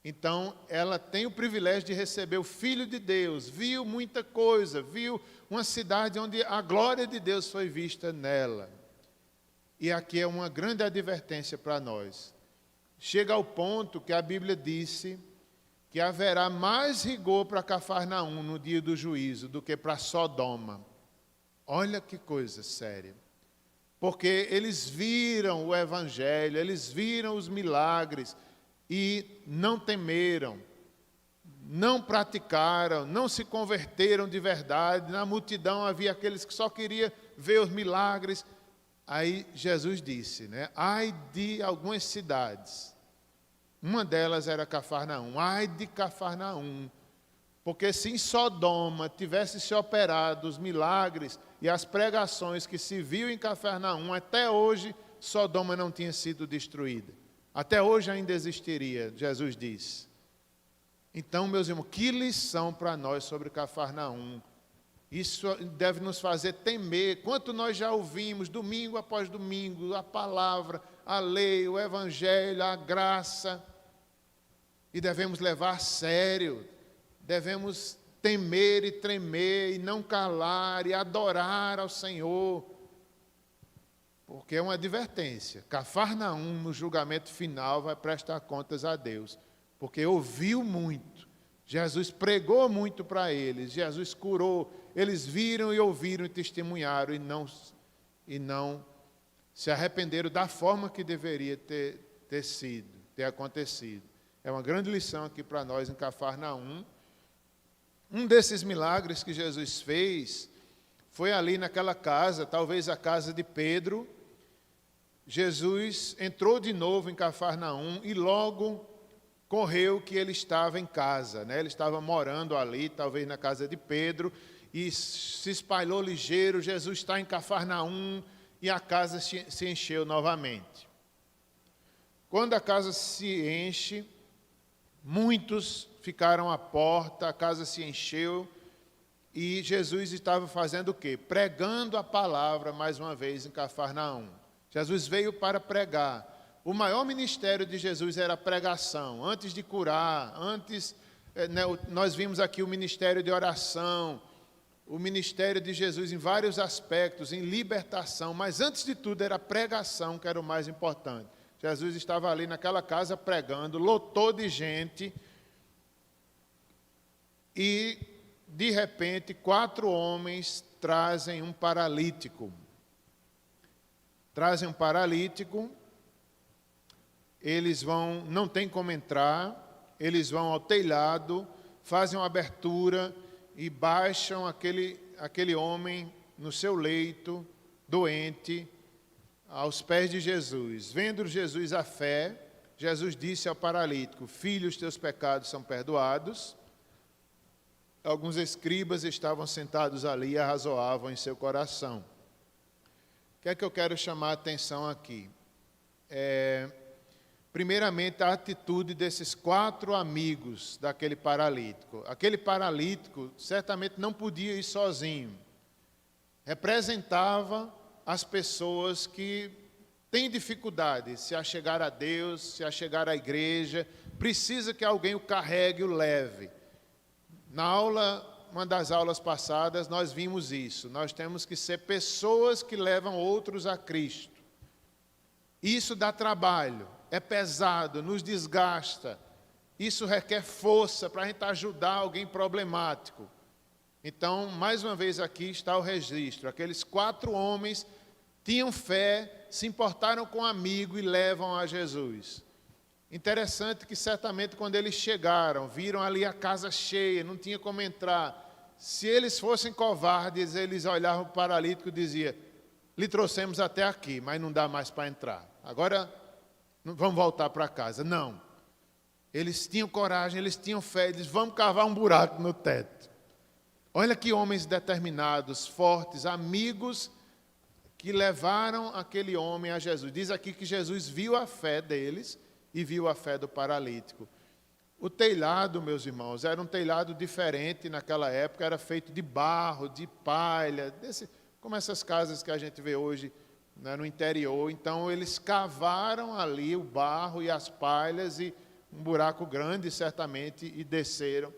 Então, ela tem o privilégio de receber o Filho de Deus, viu muita coisa, viu uma cidade onde a glória de Deus foi vista nela. E aqui é uma grande advertência para nós. Chega ao ponto que a Bíblia disse que haverá mais rigor para Cafarnaum no dia do juízo do que para Sodoma. Olha que coisa séria. Porque eles viram o Evangelho, eles viram os milagres e não temeram, não praticaram, não se converteram de verdade. Na multidão havia aqueles que só queriam ver os milagres. Aí Jesus disse, ai de algumas cidades. Uma delas era Cafarnaum. Ai de Cafarnaum, porque se em Sodoma tivesse se operado os milagres e as pregações que se viu em Cafarnaum, até hoje Sodoma não tinha sido destruída. Até hoje ainda existiria, Jesus disse. Então, meus irmãos, que lição para nós sobre Cafarnaum. Isso deve nos fazer temer. Quanto nós já ouvimos, domingo após domingo, a palavra, a lei, o evangelho, a graça. E devemos levar a sério. Devemos temer e tremer e não calar e adorar ao Senhor. Porque é uma advertência. Cafarnaum, no julgamento final, vai prestar contas a Deus. Porque ouviu muito. Jesus pregou muito para eles. Jesus curou. Eles viram e ouviram e testemunharam e não se arrependeram da forma que deveria ter acontecido. É uma grande lição aqui para nós em Cafarnaum. Um desses milagres que Jesus fez foi ali naquela casa, talvez a casa de Pedro. Jesus entrou de novo em Cafarnaum e logo correu que ele estava em casa, Ele estava morando ali, talvez na casa de Pedro, e se espalhou ligeiro. Jesus está em Cafarnaum e a casa se encheu novamente. Quando a casa se enche, muitos ficaram à porta, a casa se encheu e Jesus estava fazendo o quê? Pregando a palavra mais uma vez em Cafarnaum. Jesus veio para pregar. O maior ministério de Jesus era a pregação. Antes de curar, nós vimos aqui o ministério de oração, o ministério de Jesus em vários aspectos, em libertação, mas antes de tudo era a pregação que era o mais importante. Jesus estava ali naquela casa pregando, lotou de gente e, de repente, 4 homens trazem um paralítico. Eles não tem como entrar, eles vão ao telhado, fazem uma abertura e baixam aquele homem no seu leito, doente, aos pés de Jesus. Vendo Jesus a fé, Jesus disse ao paralítico: filho, os teus pecados são perdoados. Alguns escribas estavam sentados ali e arrazoavam em seu coração. O que é que eu quero chamar a atenção aqui? Primeiramente, a atitude desses 4 amigos daquele paralítico. Aquele paralítico certamente não podia ir sozinho. representava as pessoas que têm dificuldade se achegar a Deus, se achegar à igreja, precisa que alguém o carregue e o leve. Na aula, uma das aulas passadas, nós vimos isso. Nós temos que ser pessoas que levam outros a Cristo. Isso dá trabalho, é pesado, nos desgasta. Isso requer força para a gente ajudar alguém problemático. Então, mais uma vez aqui está o registro. Aqueles 4 homens tinham fé, se importaram com um amigo e levam a Jesus. Interessante que certamente quando eles chegaram, viram ali a casa cheia, não tinha como entrar. Se eles fossem covardes, eles olhavam para o paralítico e diziam: lhe trouxemos até aqui, mas não dá mais para entrar. Agora, vamos voltar para casa. Não. Eles tinham coragem, eles tinham fé, eles vamos cavar um buraco no teto. Olha que homens determinados, fortes, amigos, que levaram aquele homem a Jesus. Diz aqui que Jesus viu a fé deles e viu a fé do paralítico. O telhado, meus irmãos, era um telhado diferente naquela época, era feito de barro, de palha, como essas casas que a gente vê hoje, né, no interior. Então, eles cavaram ali o barro e as palhas, e um buraco grande, certamente, e desceram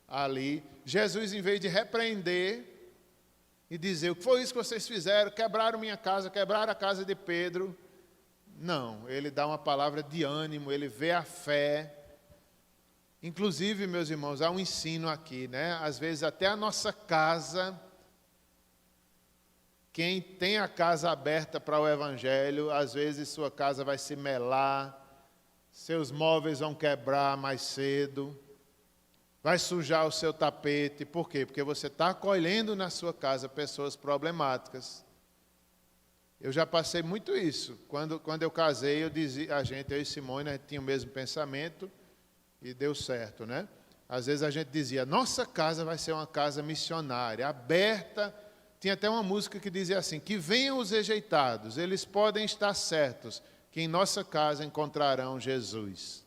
ali. Jesus, em vez de repreender e dizer: o que foi isso que vocês fizeram? Quebraram minha casa, quebraram a casa de Pedro. Não, ele dá uma palavra de ânimo, ele vê a fé. Inclusive, meus irmãos, há um ensino aqui, né? Às vezes até a nossa casa, quem tem a casa aberta para o Evangelho, às vezes sua casa vai se melar, seus móveis vão quebrar mais cedo, vai sujar o seu tapete. Por quê? Porque você está acolhendo na sua casa pessoas problemáticas. Eu já passei muito isso. Quando eu casei, eu dizia, eu e Simone, a gente tinha o mesmo pensamento e deu certo, né? Às vezes a gente dizia: nossa casa vai ser uma casa missionária, aberta. Tinha até uma música que dizia assim: que venham os rejeitados, eles podem estar certos que em nossa casa encontrarão Jesus.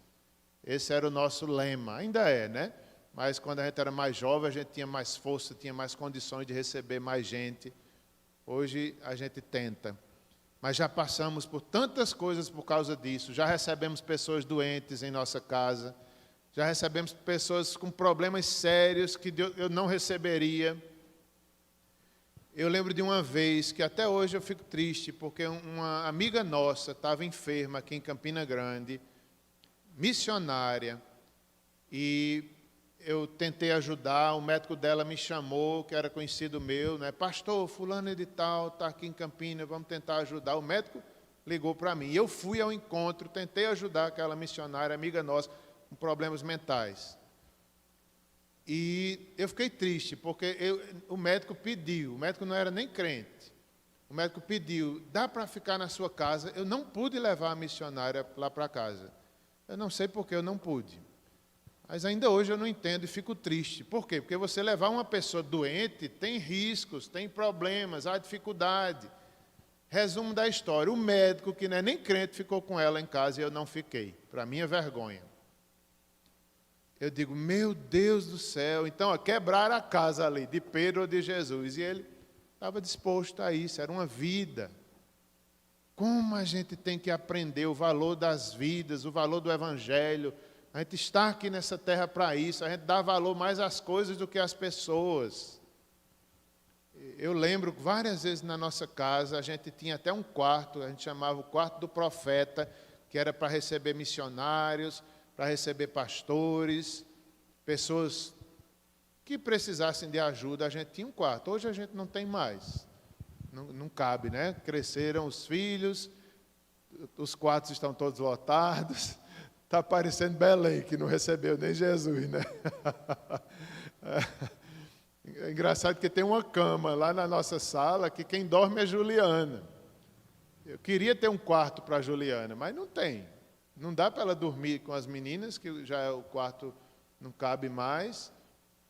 Esse era o nosso lema, ainda é, né? Mas quando a gente era mais jovem, a gente tinha mais força, tinha mais condições de receber mais gente. Hoje a gente tenta. Mas já passamos por tantas coisas por causa disso. Já recebemos pessoas doentes em nossa casa. Já recebemos pessoas com problemas sérios que eu não receberia. Eu lembro de uma vez que até hoje eu fico triste, porque uma amiga nossa estava enferma aqui em Campina Grande, missionária, e eu tentei ajudar. O médico dela me chamou, que era conhecido meu, né? Pastor, fulano de tal, está aqui em Campina, vamos tentar ajudar. O médico ligou para mim. Eu fui ao encontro, tentei ajudar aquela missionária, amiga nossa, com problemas mentais. E eu fiquei triste, porque o médico pediu, o médico não era nem crente. O médico pediu: dá para ficar na sua casa? Eu não pude levar a missionária lá para casa. Eu não sei por que eu não pude. Mas ainda hoje eu não entendo e fico triste. Por quê? Porque você levar uma pessoa doente tem riscos, tem problemas, há dificuldade. Resumo da história: o médico, que não é nem crente, ficou com ela em casa e eu não fiquei, para minha vergonha. Eu digo: meu Deus do céu. Então, quebraram a casa ali de Pedro ou de Jesus, e ele estava disposto a isso, era uma vida. Como a gente tem que aprender o valor das vidas, o valor do Evangelho. A gente está aqui nessa terra para isso, a gente dá valor mais às coisas do que às pessoas. Eu lembro que várias vezes na nossa casa, a gente tinha até um quarto, a gente chamava o quarto do profeta, que era para receber missionários, para receber pastores, pessoas que precisassem de ajuda. A gente tinha um quarto. Hoje a gente não tem mais, não cabe, né? Cresceram os filhos, os quartos estão todos lotados. Está parecendo Belém, que não recebeu nem Jesus, né? É engraçado que tem uma cama lá na nossa sala, que quem dorme é Juliana. Eu queria ter um quarto para a Juliana, mas não tem. Não dá para ela dormir com as meninas, que já o quarto não cabe mais.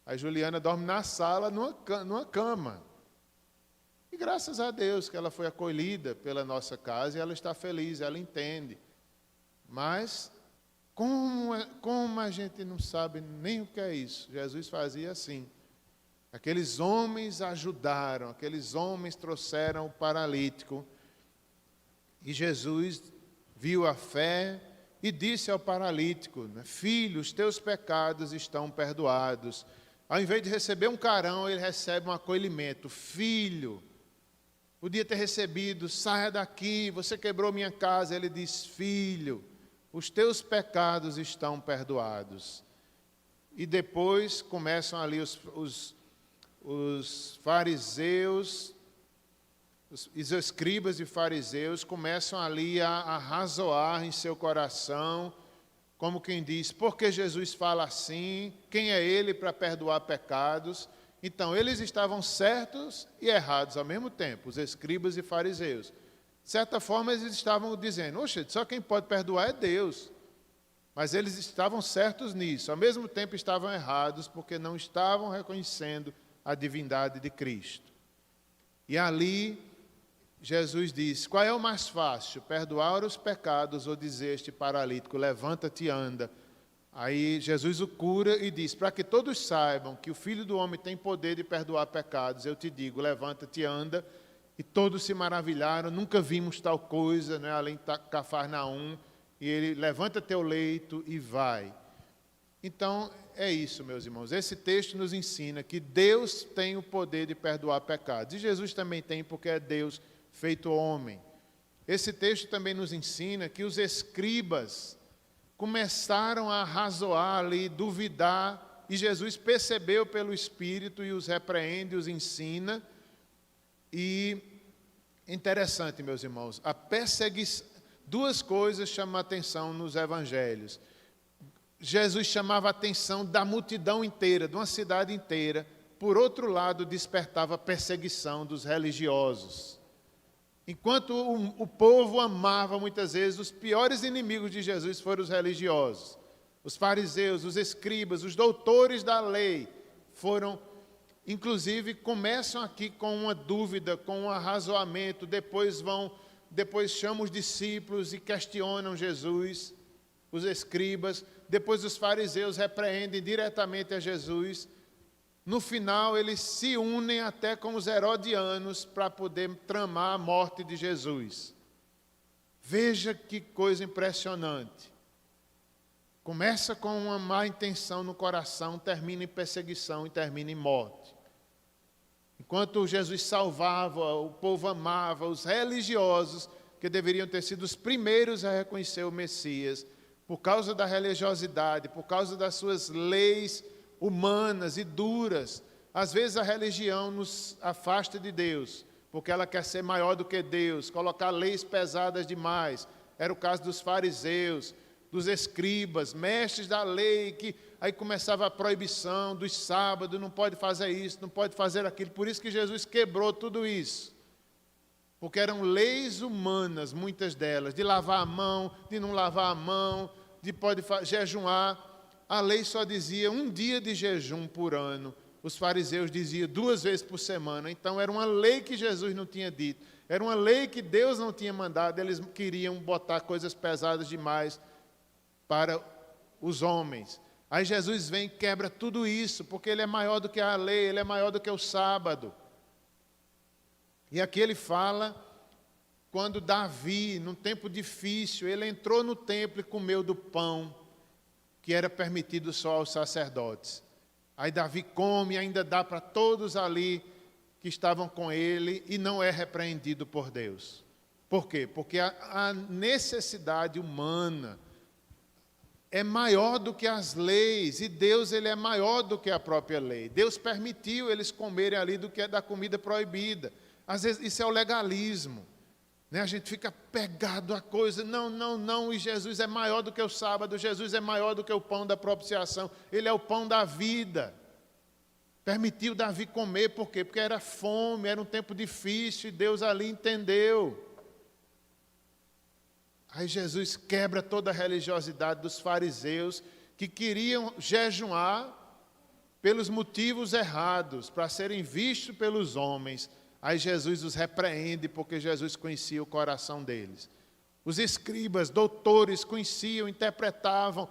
A Juliana dorme na sala, numa cama. E graças a Deus que ela foi acolhida pela nossa casa e ela está feliz, ela entende. Mas como a gente não sabe nem o que é isso? Jesus fazia assim. Aqueles homens ajudaram, aqueles homens trouxeram o paralítico. E Jesus viu a fé e disse ao paralítico, filho, os teus pecados estão perdoados. Ao invés de receber um carão, ele recebe um acolhimento. Filho, podia ter recebido, saia daqui, você quebrou minha casa. Ele diz, filho, os teus pecados estão perdoados. E depois começam ali os fariseus, os escribas e fariseus começam ali a arrazoar em seu coração, como quem diz, por que Jesus fala assim? Quem é ele para perdoar pecados? Então, eles estavam certos e errados ao mesmo tempo, os escribas e fariseus. De certa forma, eles estavam dizendo, oxe, só quem pode perdoar é Deus. Mas eles estavam certos nisso, ao mesmo tempo estavam errados, porque não estavam reconhecendo a divindade de Cristo. E ali, Jesus diz, qual é o mais fácil, perdoar os pecados ou dizer a este paralítico, levanta-te e anda? Aí Jesus o cura e diz, para que todos saibam que o Filho do Homem tem poder de perdoar pecados, eu te digo, levanta-te e anda. E todos se maravilharam, nunca vimos tal coisa, né, além de Cafarnaum. E ele, levanta teu leito e vai. Então, é isso, meus irmãos. Esse texto nos ensina que Deus tem o poder de perdoar pecados. E Jesus também tem, porque é Deus feito homem. Esse texto também nos ensina que os escribas começaram a arrazoar ali, duvidar, e Jesus percebeu pelo Espírito e os repreende, os ensina. E interessante, meus irmãos, a perseguição, duas coisas chamam a atenção nos evangelhos. Jesus chamava a atenção da multidão inteira, de uma cidade inteira. Por outro lado, despertava a perseguição dos religiosos. Enquanto o povo amava muitas vezes, os piores inimigos de Jesus foram os religiosos. Os fariseus, os escribas, os doutores da lei foram, inclusive, começam aqui com uma dúvida, com um arrazoamento, depois chamam os discípulos e questionam Jesus, os escribas, depois os fariseus repreendem diretamente a Jesus. No final, eles se unem até com os herodianos para poder tramar a morte de Jesus. Veja que coisa impressionante. Começa com uma má intenção no coração, termina em perseguição e termina em morte. Enquanto Jesus salvava, o povo amava, os religiosos, que deveriam ter sido os primeiros a reconhecer o Messias, por causa da religiosidade, por causa das suas leis humanas e duras. Às vezes a religião nos afasta de Deus, porque ela quer ser maior do que Deus, colocar leis pesadas demais. Era o caso dos fariseus, dos escribas, mestres da lei, que aí começava a proibição dos sábados, não pode fazer isso, não pode fazer aquilo. Por isso que Jesus quebrou tudo isso. Porque eram leis humanas, muitas delas, de lavar a mão, de não lavar a mão, de pode jejuar. A lei só dizia um dia de jejum por ano. Os fariseus diziam 2 vezes por semana. Então era uma lei que Jesus não tinha dito. Era uma lei que Deus não tinha mandado. Eles queriam botar coisas pesadas demais para os homens. Aí Jesus vem e quebra tudo isso, porque ele é maior do que a lei, ele é maior do que o sábado. E aqui ele fala, quando Davi, num tempo difícil, ele entrou no templo e comeu do pão, que era permitido só aos sacerdotes. Aí Davi come, ainda dá para todos ali que estavam com ele, e não é repreendido por Deus. Por quê? Porque a necessidade humana é maior do que as leis, e Deus ele é maior do que a própria lei. Deus permitiu eles comerem ali do que é da comida proibida. Às vezes isso é o legalismo, né? A gente fica pegado à coisa, não, e Jesus é maior do que o sábado, Jesus é maior do que o pão da propiciação, ele é o pão da vida. Permitiu Davi comer, por quê? Porque era fome, era um tempo difícil, e Deus ali entendeu. Aí Jesus quebra toda a religiosidade dos fariseus, que queriam jejuar pelos motivos errados, para serem vistos pelos homens. Aí Jesus os repreende, porque Jesus conhecia o coração deles. Os escribas, doutores, conheciam, interpretavam,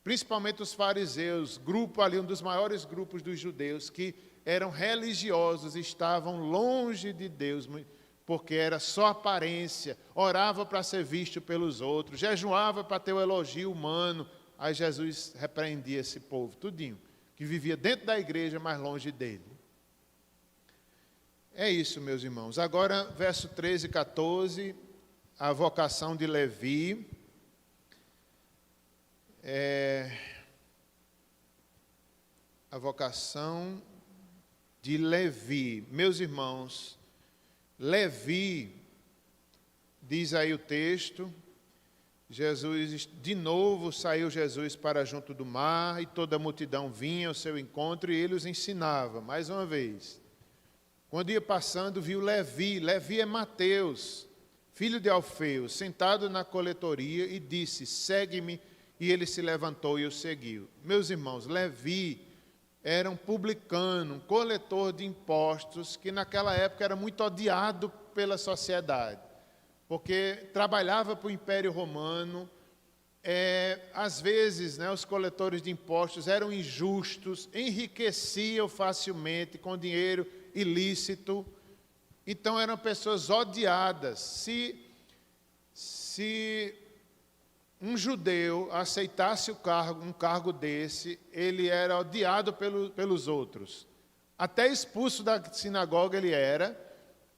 principalmente os fariseus, grupo ali, um dos maiores grupos dos judeus, que eram religiosos, estavam longe de Deus, porque era só aparência, orava para ser visto pelos outros, jejuava para ter o elogio humano. Aí Jesus repreendia esse povo, tudinho, que vivia dentro da igreja, mas longe dele. É isso, meus irmãos. Agora, verso 13 e 14, a vocação de Levi. A vocação de Levi. Meus irmãos, Levi, diz aí o texto, Jesus, de novo saiu Jesus para junto do mar, e toda a multidão vinha ao seu encontro, e ele os ensinava, mais uma vez. Quando ia passando, viu Levi. Levi é Mateus, filho de Alfeu, sentado na coletoria, e disse: segue-me. E ele se levantou e o seguiu. Meus irmãos, Levi era um publicano, um coletor de impostos, que naquela época era muito odiado pela sociedade, porque trabalhava para o Império Romano. Às vezes, os coletores de impostos eram injustos, enriqueciam facilmente com dinheiro ilícito, então eram pessoas odiadas. Se um judeu aceitasse um cargo desse, ele era odiado pelos outros. Até expulso da sinagoga ele era,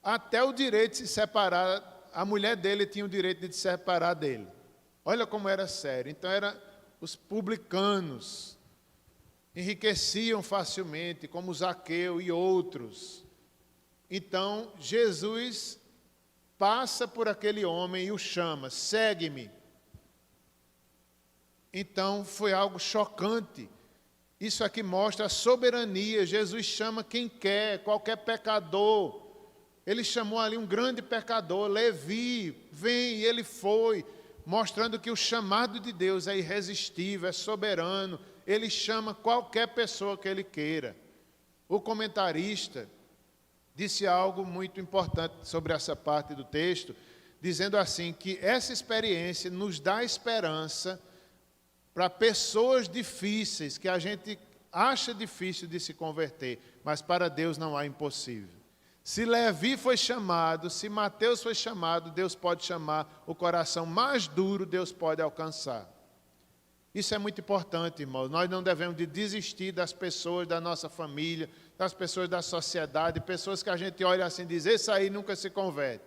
até o direito de se separar, a mulher dele tinha o direito de se separar dele. Olha como era sério. Então, os publicanos enriqueciam facilmente, como Zaqueu e outros. Então, Jesus passa por aquele homem e o chama: segue-me. Então, foi algo chocante. Isso aqui mostra a soberania. Jesus chama quem quer, qualquer pecador. Ele chamou ali um grande pecador, Levi, vem, e ele foi, mostrando que o chamado de Deus é irresistível, é soberano. Ele chama qualquer pessoa que ele queira. O comentarista disse algo muito importante sobre essa parte do texto, dizendo assim, que essa experiência nos dá esperança para pessoas difíceis, que a gente acha difícil de se converter, mas para Deus não há impossível. Se Levi foi chamado, se Mateus foi chamado, Deus pode chamar. O coração mais duro, Deus pode alcançar. Isso é muito importante, irmãos. Nós não devemos de desistir das pessoas da nossa família, das pessoas da sociedade, pessoas que a gente olha assim e diz: esse aí nunca se converte.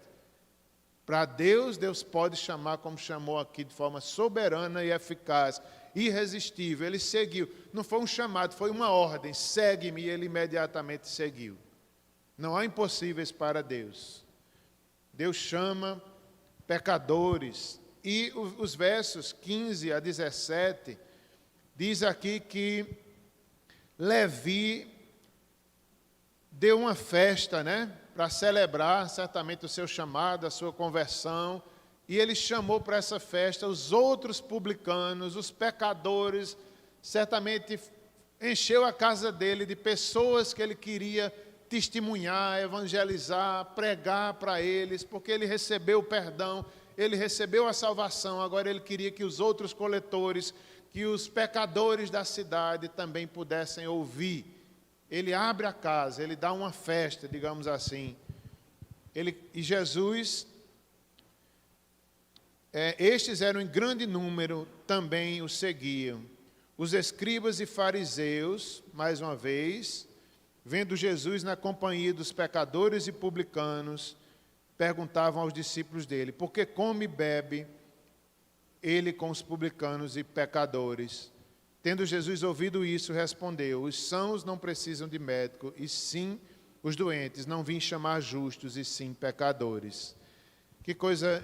Para Deus, Deus pode chamar, como chamou aqui, de forma soberana e eficaz, irresistível. Ele seguiu. Não foi um chamado, foi uma ordem: segue-me, e ele imediatamente seguiu. Não há impossíveis para Deus. Deus chama pecadores. E os versos 15 a 17, diz aqui que Levi deu uma festa, para celebrar certamente o seu chamado, a sua conversão. E ele chamou para essa festa os outros publicanos, os pecadores. Certamente encheu a casa dele de pessoas que ele queria testemunhar, evangelizar, pregar para eles, porque ele recebeu o perdão, ele recebeu a salvação. Agora ele queria que os outros coletores, que os pecadores da cidade também pudessem ouvir. Ele abre a casa, ele dá uma festa, digamos assim. E Jesus, estes eram em grande número, também o seguiam. Os escribas e fariseus, mais uma vez, vendo Jesus na companhia dos pecadores e publicanos, perguntavam aos discípulos dele: por que come e bebe ele com os publicanos e pecadores? Tendo Jesus ouvido isso, respondeu: os sãos não precisam de médico, e sim os doentes. Não vim chamar justos, e sim pecadores. Que coisa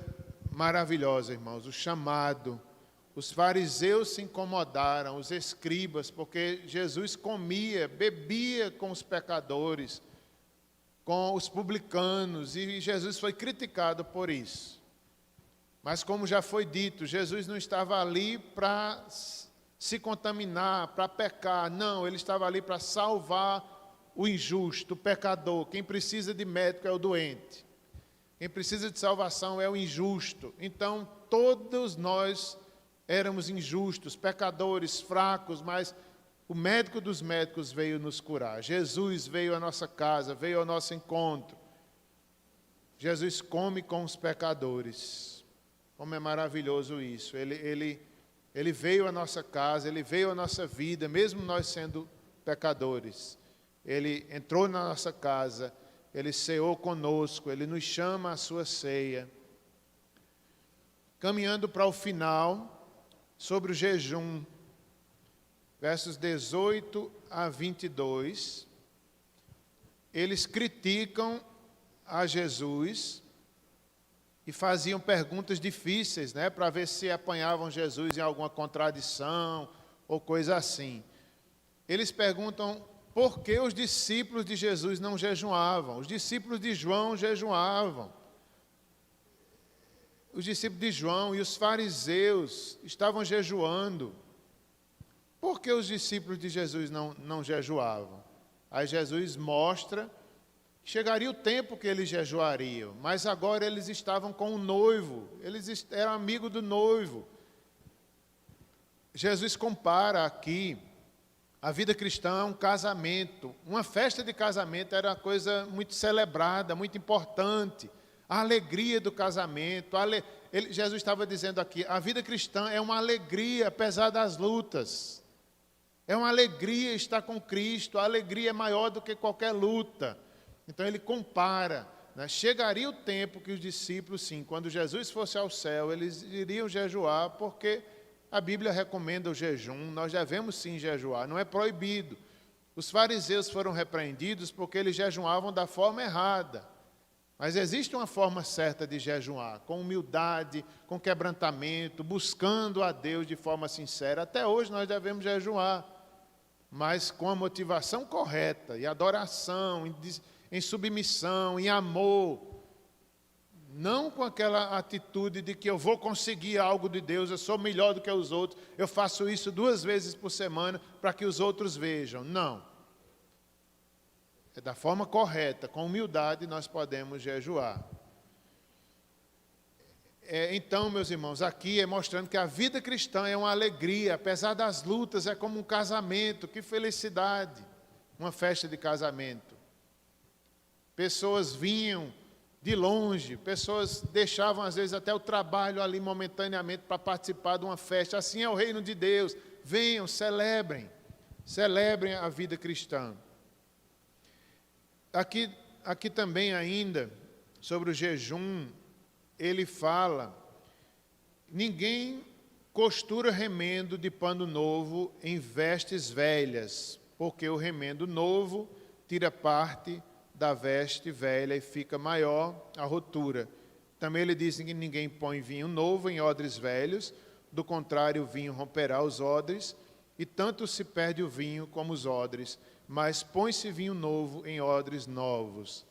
maravilhosa, irmãos, o chamado. Os fariseus se incomodaram, os escribas, porque Jesus comia, bebia com os pecadores, com os publicanos, e Jesus foi criticado por isso. Mas como já foi dito, Jesus não estava ali para se contaminar, para pecar. Não, ele estava ali para salvar o injusto, o pecador. Quem precisa de médico é o doente. Quem precisa de salvação é o injusto. Então, todos nós éramos injustos, pecadores, fracos, mas O médico dos médicos veio nos curar. Jesus veio à nossa casa, veio ao nosso encontro. Jesus come com os pecadores. Como é maravilhoso isso. Ele veio à nossa casa, Ele veio à nossa vida, mesmo nós sendo pecadores. Ele entrou na nossa casa, Ele ceou conosco, Ele nos chama à sua ceia. Caminhando para o final, sobre o jejum, versos 18 a 22, eles criticam a Jesus e faziam perguntas difíceis, né, para ver se apanhavam Jesus em alguma contradição ou coisa assim. Eles perguntam por que os discípulos de Jesus não jejuavam. Os discípulos de João jejuavam. Os discípulos de João e os fariseus estavam jejuando. Por que os discípulos de Jesus não jejuavam? Aí Jesus mostra que chegaria o tempo que eles jejuariam, mas agora eles estavam com o noivo, eles eram amigos do noivo. Jesus compara aqui a vida cristã a um casamento. Uma festa de casamento era uma coisa muito celebrada, muito importante. A alegria do casamento. Jesus estava dizendo aqui, a vida cristã é uma alegria, apesar das lutas. É uma alegria estar com Cristo, a alegria é maior do que qualquer luta. Então ele compara, né? Chegaria o tempo que os discípulos, sim, quando Jesus fosse ao céu, eles iriam jejuar, porque a Bíblia recomenda o jejum, nós devemos sim jejuar, não é proibido. Os fariseus foram repreendidos porque eles jejuavam da forma errada. Mas existe uma forma certa de jejuar, com humildade, com quebrantamento, buscando a Deus de forma sincera. Até hoje nós devemos jejuar, mas com a motivação correta, e adoração, em submissão, em amor. Não com aquela atitude de que eu vou conseguir algo de Deus, eu sou melhor do que os outros, eu faço isso 2 vezes por semana para que os outros vejam. Não. É da forma correta, com humildade, nós podemos jejuar. Então, meus irmãos, aqui é mostrando que a vida cristã é uma alegria, apesar das lutas, é como um casamento, que felicidade, uma festa de casamento. Pessoas vinham de longe, pessoas deixavam às vezes até o trabalho ali momentaneamente para participar de uma festa. Assim é o reino de Deus. Venham, celebrem a vida cristã. Aqui também ainda, sobre o jejum, ele fala, ninguém costura remendo de pano novo em vestes velhas, porque o remendo novo tira parte da veste velha e fica maior a rotura. Também ele diz que ninguém põe vinho novo em odres velhos, do contrário o vinho romperá os odres, e tanto se perde o vinho como os odres, mas põe-se vinho novo em odres novos.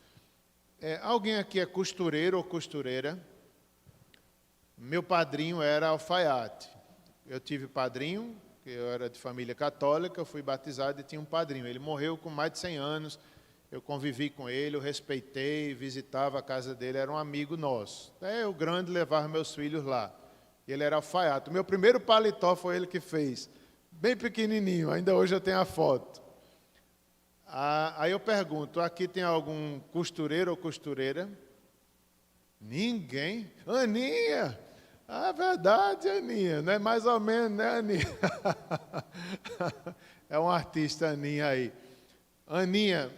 Alguém aqui é costureiro ou costureira? Meu padrinho era alfaiate. Eu tive padrinho, eu era de família católica, eu fui batizado e tinha um padrinho. Ele morreu com mais de 100 anos, eu convivi com ele, eu respeitei, visitava a casa dele, era um amigo nosso. Eu grande levava meus filhos lá. Ele era alfaiate. O meu primeiro paletó foi ele que fez, bem pequenininho, ainda hoje eu tenho a foto. Aí eu pergunto, aqui tem algum costureiro ou costureira? Ninguém? Aninha! Ah, verdade, Aninha, não é mais ou menos, né, Aninha? É um artista, Aninha, aí. Aninha,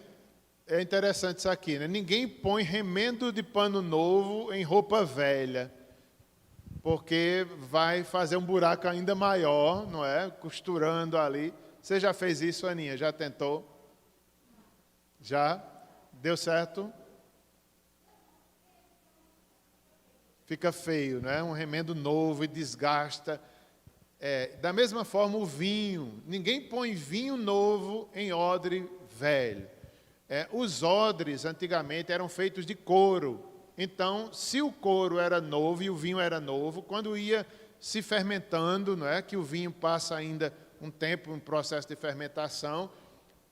é interessante isso aqui, né? Ninguém põe remendo de pano novo em roupa velha, porque vai fazer um buraco ainda maior, não é? Costurando ali. Você já fez isso, Aninha? Já tentou? Já? Deu certo? Fica feio, não é? Um remendo novo e desgasta. Da mesma forma, o vinho. Ninguém põe vinho novo em odre velho. Os odres, antigamente, eram feitos de couro. Então, se o couro era novo e o vinho era novo, quando ia se fermentando, não é? Que o vinho passa ainda um tempo em processo de fermentação,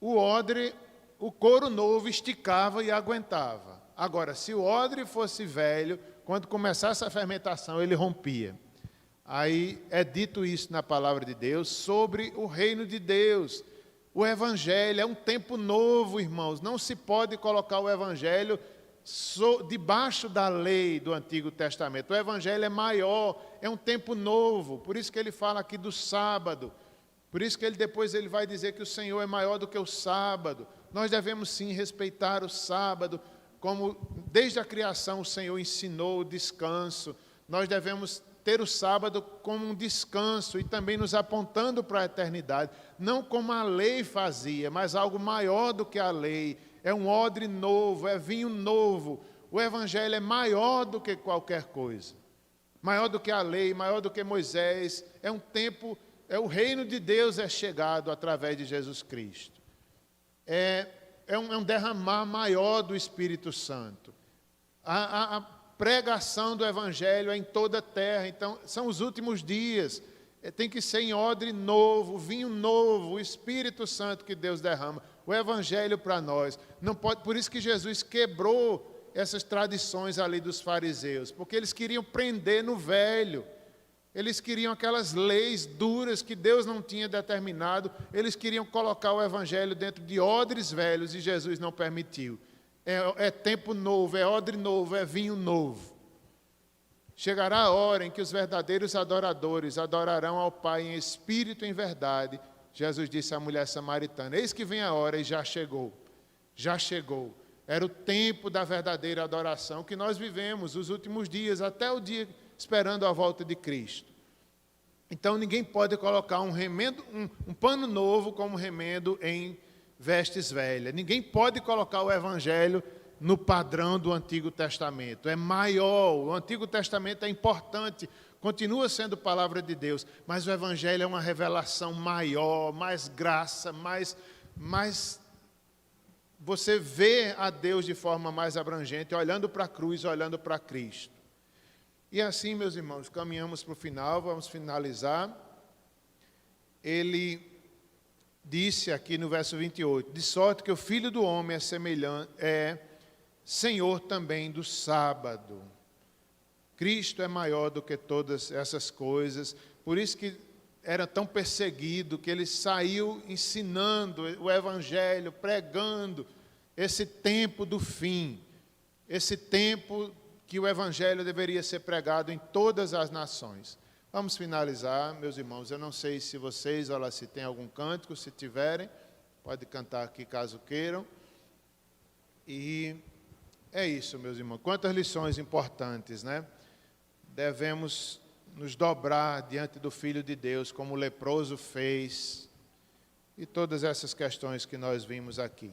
o couro novo esticava e aguentava. Agora, se o odre fosse velho, quando começasse a fermentação, ele rompia. Aí é dito isso na palavra de Deus sobre o reino de Deus. O Evangelho é um tempo novo, irmãos. Não se pode colocar o Evangelho debaixo da lei do Antigo Testamento. O Evangelho é maior, é um tempo novo. Por isso que ele fala aqui do sábado. Por isso que depois ele vai dizer que o Senhor é maior do que o sábado. Nós devemos sim respeitar o sábado, como desde a criação o Senhor ensinou o descanso. Nós devemos ter o sábado como um descanso e também nos apontando para a eternidade. Não como a lei fazia, mas algo maior do que a lei. É um odre novo, é vinho novo. O Evangelho é maior do que qualquer coisa. Maior do que a lei, maior do que Moisés. É um tempo, o reino de Deus é chegado através de Jesus Cristo. É um derramar maior do Espírito Santo. A pregação do Evangelho é em toda a terra. Então, são os últimos dias. Tem que ser em odre novo, vinho novo, o Espírito Santo que Deus derrama. O Evangelho para nós. Não pode, por isso que Jesus quebrou essas tradições ali dos fariseus, porque eles queriam prender no velho. Eles queriam aquelas leis duras que Deus não tinha determinado. Eles queriam colocar o Evangelho dentro de odres velhos e Jesus não permitiu. É tempo novo, é odre novo, é vinho novo. Chegará a hora em que os verdadeiros adoradores adorarão ao Pai em espírito e em verdade. Jesus disse à mulher samaritana, eis que vem a hora e já chegou. Já chegou. Era o tempo da verdadeira adoração que nós vivemos os últimos dias, até o dia esperando a volta de Cristo. Então ninguém pode colocar um pano novo como remendo em vestes velhas. Ninguém pode colocar o Evangelho no padrão do Antigo Testamento. É maior, o Antigo Testamento é importante, continua sendo palavra de Deus, mas o Evangelho é uma revelação maior, mais graça, mais você vê a Deus de forma mais abrangente, olhando para a cruz, olhando para Cristo. E assim, meus irmãos, caminhamos para o final, vamos finalizar. Ele disse aqui no verso 28, de sorte que o Filho do Homem é Senhor também do sábado. Cristo é maior do que todas essas coisas, por isso que era tão perseguido, que ele saiu ensinando o Evangelho, pregando esse tempo do fim, esse tempo que o Evangelho deveria ser pregado em todas as nações. Vamos finalizar, meus irmãos. Eu não sei se vocês, olha, se tem algum cântico, se tiverem, pode cantar aqui caso queiram. E é isso, meus irmãos. Quantas lições importantes, né? Devemos nos dobrar diante do Filho de Deus, como o leproso fez, e todas essas questões que nós vimos aqui.